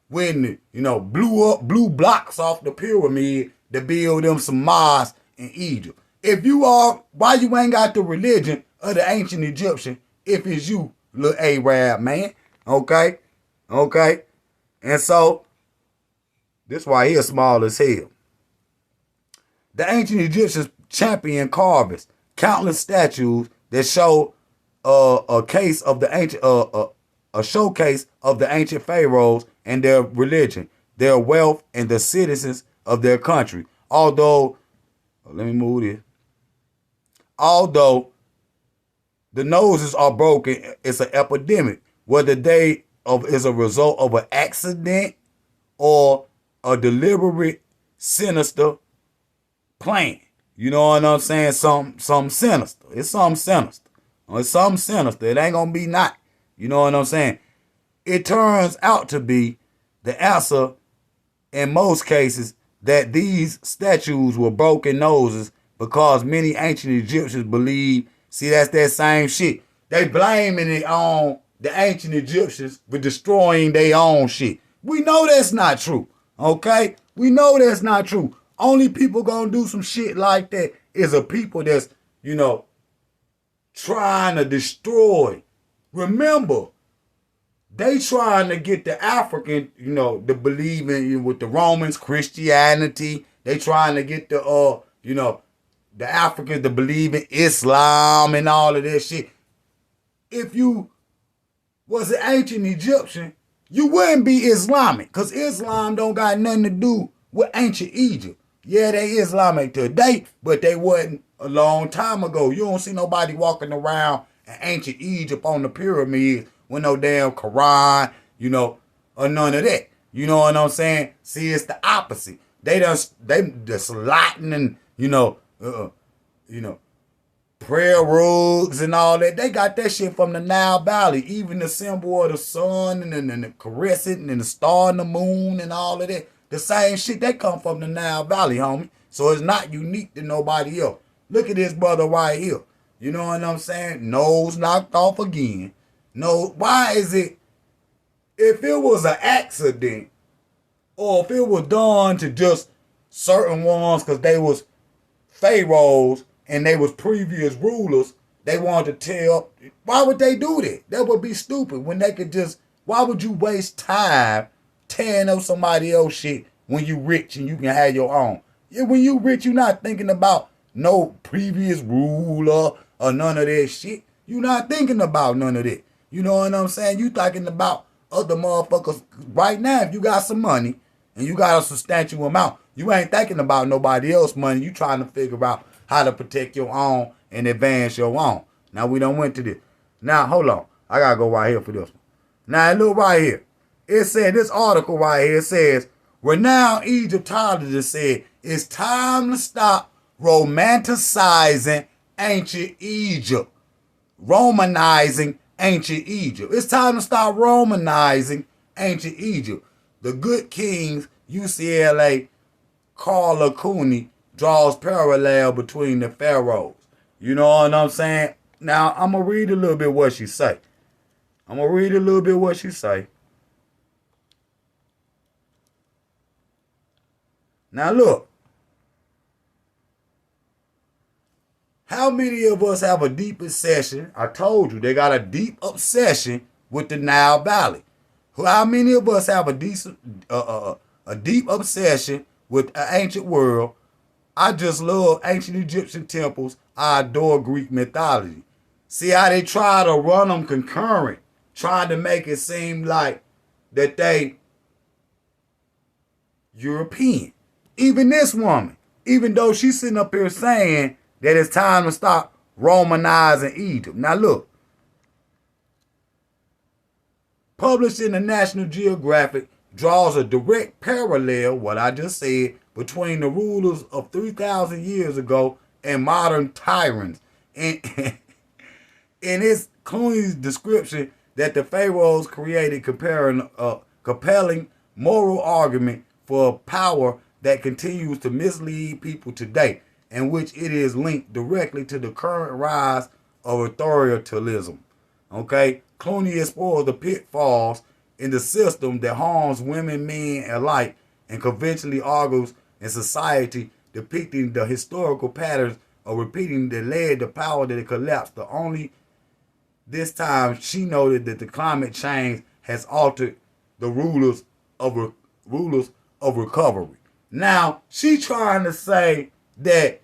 blew blocks off the pyramid to build them some mosques in Egypt. Why you ain't got the religion of the ancient Egyptian if it's you, little Arab man? Okay? And so, this why he small as hell. The ancient Egyptians champion carvings, countless statues that show a case of the ancient a showcase of the ancient pharaohs and their religion, their wealth, and the citizens of their country. Although the noses are broken, it's an epidemic. Whether is a result of an accident or a deliberate, sinister plan. You know what I'm saying? Something sinister. It's something sinister. It's something sinister. It ain't gonna be not. You know what I'm saying? It turns out to be the answer in most cases that these statues were broken noses because many ancient Egyptians believe, see, that's that same shit. They blaming it on the ancient Egyptians for destroying their own shit. We know that's not true, okay? We know that's not true. Only people gonna do some shit like that is a people that's, trying to destroy. Remember, they trying to get the African, to believe in with the Romans, Christianity. They trying to get the Africans to believe in Islam and all of that shit. If you was an ancient Egyptian, you wouldn't be Islamic, because Islam don't got nothing to do with ancient Egypt. Yeah, they Islamic today, but they wasn't a long time ago. You don't see nobody walking around in ancient Egypt on the pyramids with no damn Quran, or none of that. You know what I'm saying? See, it's the opposite. They just Latin and, prayer rugs and all that. They got that shit from the Nile Valley. Even the symbol of the sun and the crescent and the star and the moon and all of that. The same shit, they come from the Nile Valley, homie. So it's not unique to nobody else. Look at this brother right here. You know what I'm saying? Nose knocked off again. No, why is it, if it was an accident, or if it was done to just certain ones, because they was pharaohs and they was previous rulers, they wanted to tell. Why would they do that? That would be stupid when they could just. Why would you waste time tearing up somebody else's shit when you rich and you can have your own? Yeah, when you rich, you not thinking about no previous ruler or none of that shit. You not thinking about none of that. You know what I'm saying? You thinking about other motherfuckers right now. If you got some money and you got a substantial amount, you ain't thinking about nobody else's money. You trying to figure out how to protect your own and advance your own. Now we done went to this. Now hold on. I gotta go right here for this one. Now look right here. It said, this article right here says, renowned Egyptologist said, it's time to stop romanticizing ancient Egypt. Romanizing ancient Egypt. It's time to stop romanizing ancient Egypt. The Good Kings, UCLA, Carla Cooney draws parallel between the pharaohs. You know what I'm saying? Now, I'm going to read a little bit what she say. Now, look. How many of us have a deep obsession? I told you, they got a deep obsession with the Nile Valley. How many of us have a deep obsession with the ancient world? I just love ancient Egyptian temples. I adore Greek mythology. See how they try to run them concurrent, trying to make it seem like that they European. Even this woman, even though she's sitting up here saying that it's time to stop Romanizing Egypt. Now look, published in the National Geographic, draws a direct parallel, what I just said, between the rulers of 3,000 years ago and modern tyrants. And in its Clooney's description that the pharaohs created comparing a compelling moral argument for power that continues to mislead people today, in which it is linked directly to the current rise of authoritarianism. Okay? Clooney explores the pitfalls in the system that harms women, men alike, and conventionally argues in society, depicting the historical patterns of repeating that led to power that collapsed. The only this time she noted that the climate change has altered the rulers of recovery. Now, she trying to say that,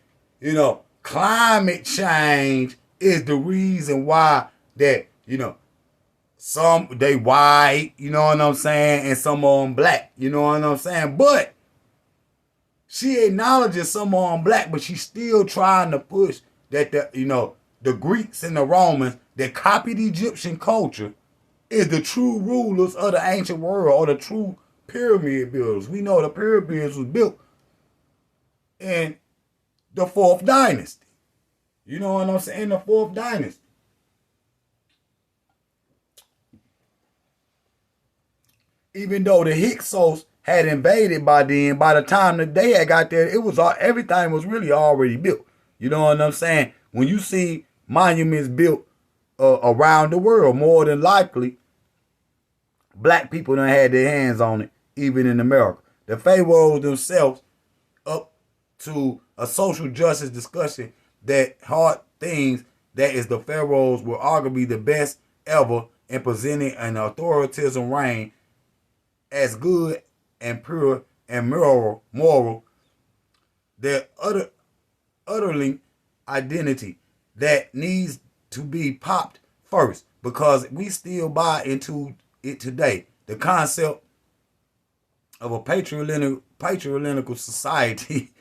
climate change is the reason why that, some they white, you know what I'm saying, and some of them black, you know what I'm saying? But she acknowledges some of them black, but she's still trying to push that the Greeks and the Romans that copied Egyptian culture is the true rulers of the ancient world, or the true pyramid builders. We know the pyramids was built in the 4th dynasty. You know what I'm saying? The 4th dynasty. Even though the Hyksos had invaded by then, by the time that they had got there, it was everything was really already built. You know what I'm saying? When you see monuments built around the world, more than likely, black people done had their hands on it, even in America. The pharaohs themselves, up to a social justice discussion that hard things that is the pharaohs were arguably the best ever in presenting an authoritarian reign as good and pure and moral, their utterly identity that needs to be popped first, because we still buy into it today. The concept of a patriarchal society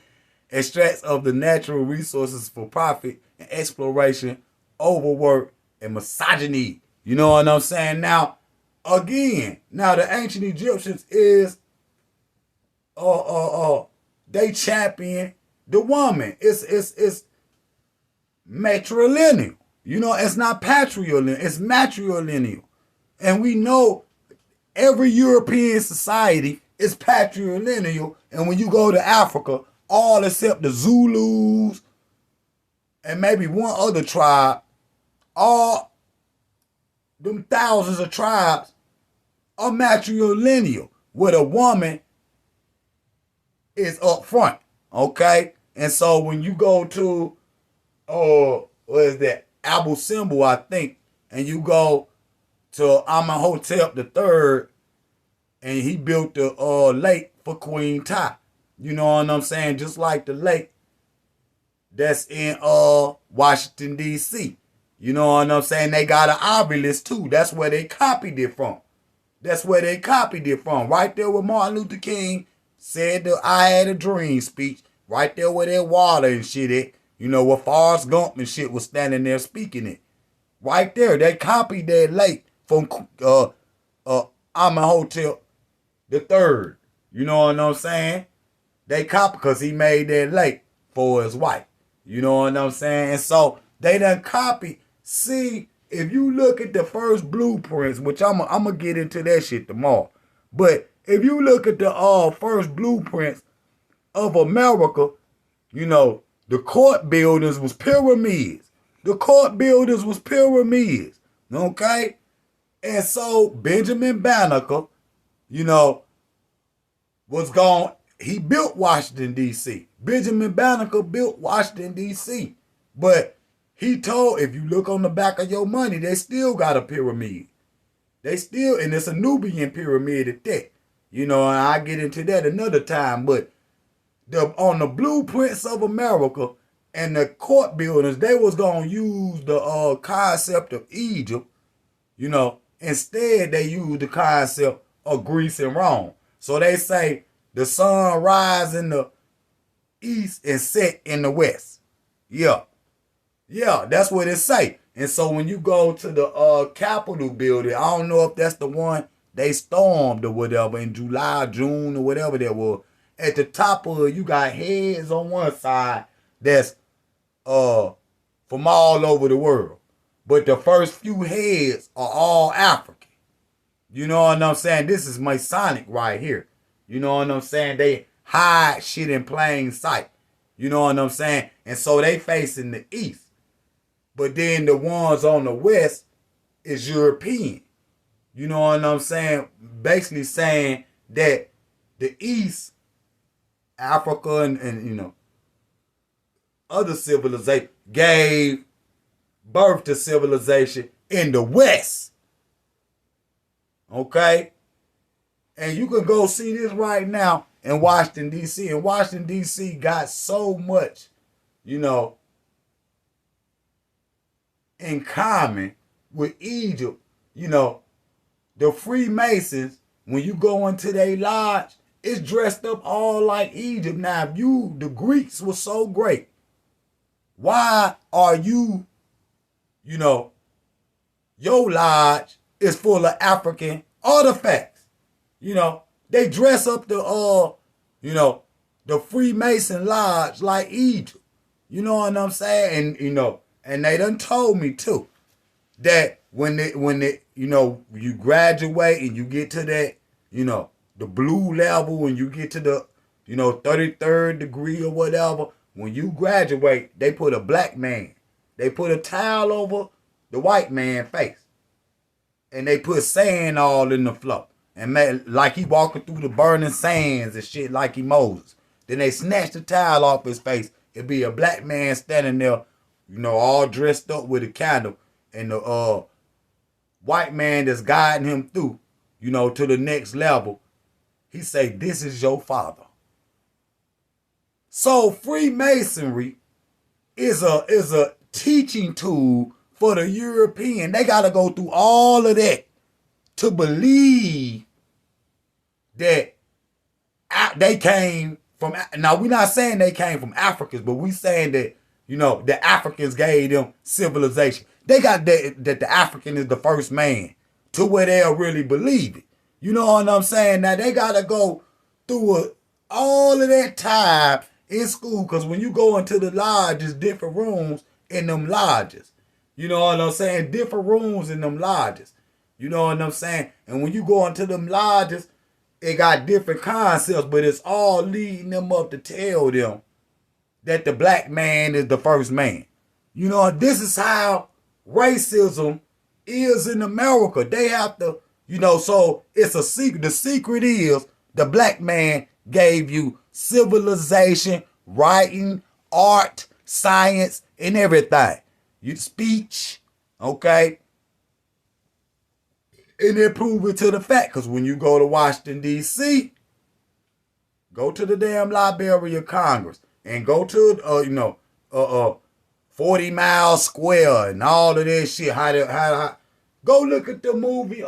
extracts of the natural resources for profit and exploration, overwork, and misogyny. You know what I'm saying? Now, again, the ancient Egyptians is they champion the woman. It's matrilineal. It's not patrilineal, it's matrilineal. And we know every European society is patrilineal. And when you go to Africa, all except the Zulus and maybe one other tribe, all them thousands of tribes are matrilineal, where the woman is up front. Okay? And so when you go to what is that? Abu Simbel, I think, and you go to Amenhotep the third, and he built the lake for Queen Ty. You know what I'm saying? Just like the lake that's in Washington, D.C. You know what I'm saying? They got an obelisk too. That's where they copied it from. That's where they copied it from. Right there where Martin Luther King said the I Had a Dream speech. Right there where that water and shit at. You know, where Forrest Gump and shit was standing there speaking it. Right there. They copied that lake from Amenhotep the third. You know what I'm saying? They copied because he made that lake for his wife. You know what I'm saying? And so they done copied. See, if you look at the first blueprints, which I'm gonna get into that shit tomorrow. But if you look at the first blueprints of America, you know, the court buildings was pyramids. The court buildings was pyramids. Okay? And so Benjamin Banneker, you know, was gone. He built Washington, D.C. Benjamin Banneker built Washington, D.C. But he told, if you look on the back of your money, they still got a pyramid. They still, and it's a Nubian pyramid at that. You know, and I'll get into that another time. But on the blueprints of America and the court buildings, they was going to use the concept of Egypt. You know, instead they used the concept of Greece and Rome. So they say the sun rise in the east and set in the west. Yeah. Yeah, that's what it say. And so when you go to the Capitol building, I don't know if that's the one they stormed or whatever in July, June or whatever that was. At the top of it, you got heads on one side that's from all over the world. But the first few heads are all African. You know what I'm saying? This is Masonic right here. You know what I'm saying? They hide shit in plain sight. You know what I'm saying? And so they facing the east. But then the ones on the west is European. You know what I'm saying? Basically saying that the east, Africa and you know, other civilization gave birth to civilization in the west. Okay? And you can go see this right now in Washington, D.C. And Washington, D.C. got so much, you know, in common with Egypt. You know, the Freemasons, when you go into their lodge, it's dressed up all like Egypt. Now, if the Greeks were so great, why are you, you know, your lodge is full of African artifacts? You know, they dress up the, you know, the Freemason lodge like Egypt. You know what I'm saying? And, you know, and they done told me too, that when you know, you graduate and you get to that, you know, the blue level and you get to the, you know, 33rd degree or whatever, when you graduate, they put a black man. They put a towel over the white man's face. And they put sand all in the floor. And made, like he walking through the burning sands and shit like he Moses. Then they snatch the towel off his face. It'd be a black man standing there, you know, all dressed up with a candle. And the white man that's guiding him through, you know, to the next level. He say, this is your father. So Freemasonry is a teaching tool for the European. They got to go through all of that to believe that they came from. Now, we're not saying they came from Africans, but we saying that, you know, the Africans gave them civilization. They got that the African is the first man to where they'll really believe it. You know what I'm saying? Now, they got to go through all of that time in school, because when you go into the lodges, different rooms in them lodges. You know what I'm saying? Different rooms in them lodges. You know what I'm saying? And when you go into them lodges, it got different concepts, but it's all leading them up to tell them that the black man is the first man. You know, this is how racism is in America. They have to, you know, so it's a secret. The secret is the black man gave you civilization, writing, art, science, and everything. You speech, okay? And then prove it to the fact. Because when you go to Washington, D.C., go to the damn Library of Congress and go to, 40 Mile Square and all of that shit. Go look at the movie,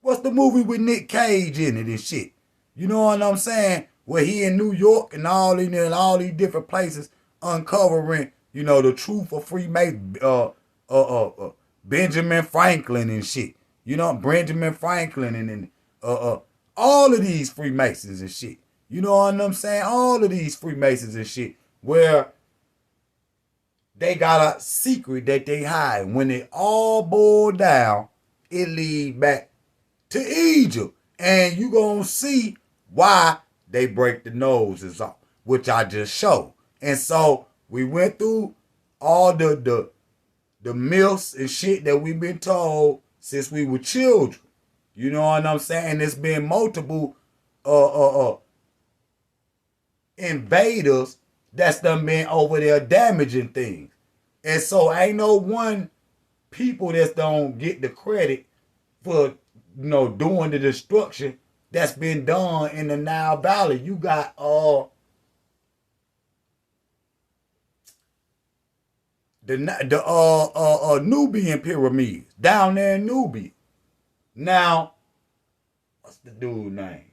what's the movie with Nick Cage in it and shit? You know what I'm saying? Where he in New York and all these different places uncovering, the truth of Freemason, Benjamin Franklin and shit. Benjamin Franklin and all of these Freemasons and shit. You know what I'm saying? All of these Freemasons and shit where they got a secret that they hide. When it all boiled down, it lead back to Egypt. And you gonna see why they break the noses off, which I just showed. And so we went through all the myths and shit that we've been told since we were children. You know what I'm saying? There's been multiple invaders that's done been over there damaging things. And so ain't no one people that don't get the credit for doing the destruction that's been done in the Nile Valley. You got the Nubian pyramids down there in Nubia. Now, what's the dude's name?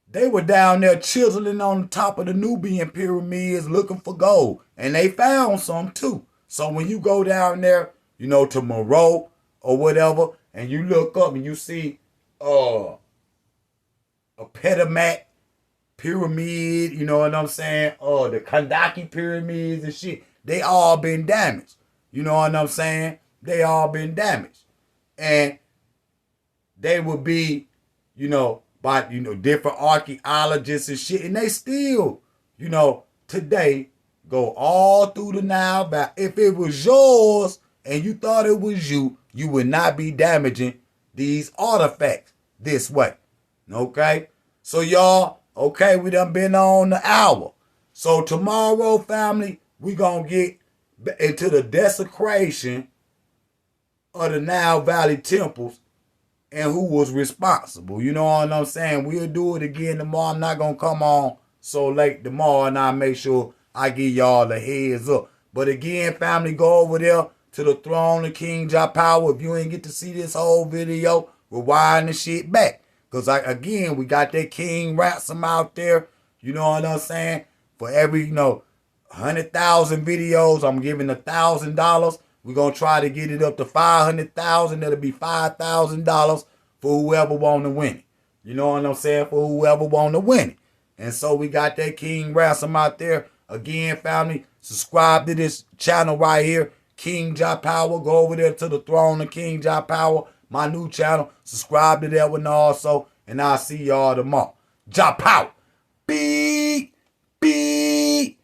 They were down there chiseling on the top of the Nubian pyramids looking for gold. And they found some too. So when you go down there, to Meroe or whatever, and you look up and you see a Petamat pyramid, you know what I'm saying? The Kandaki pyramids and shit. They all been damaged. You know what I'm saying? They all been damaged. And they would be, by, different archaeologists and shit. And they still, today go all through the Nile Valley. If it was yours and you thought it was you would not be damaging these artifacts this way. Okay? So y'all, okay, we done been on the hour. So tomorrow, family, we gonna get into the desecration of the Nile Valley temples and who was responsible. You know what I'm saying? We'll do it again tomorrow. I'm not going to come on so late tomorrow, and I'll make sure I give y'all a heads up. But again, family, go over there to the Throne of King Jah Power. If you ain't get to see this whole video, rewind the shit back. Because, again, we got that King Ransom out there. You know what I'm saying? For every, 100,000 videos, I'm giving $1,000. We're going to try to get it up to 500,000. That'll be $5,000 for whoever want to win it. You know what I'm saying? For whoever want to win it. And so we got that King Ransom out there. Again, family, subscribe to this channel right here, King Jah Power. Go over there to the Throne of King Jah Power, my new channel. Subscribe to that one also. And I'll see y'all tomorrow. Jah Power. Beep, beep.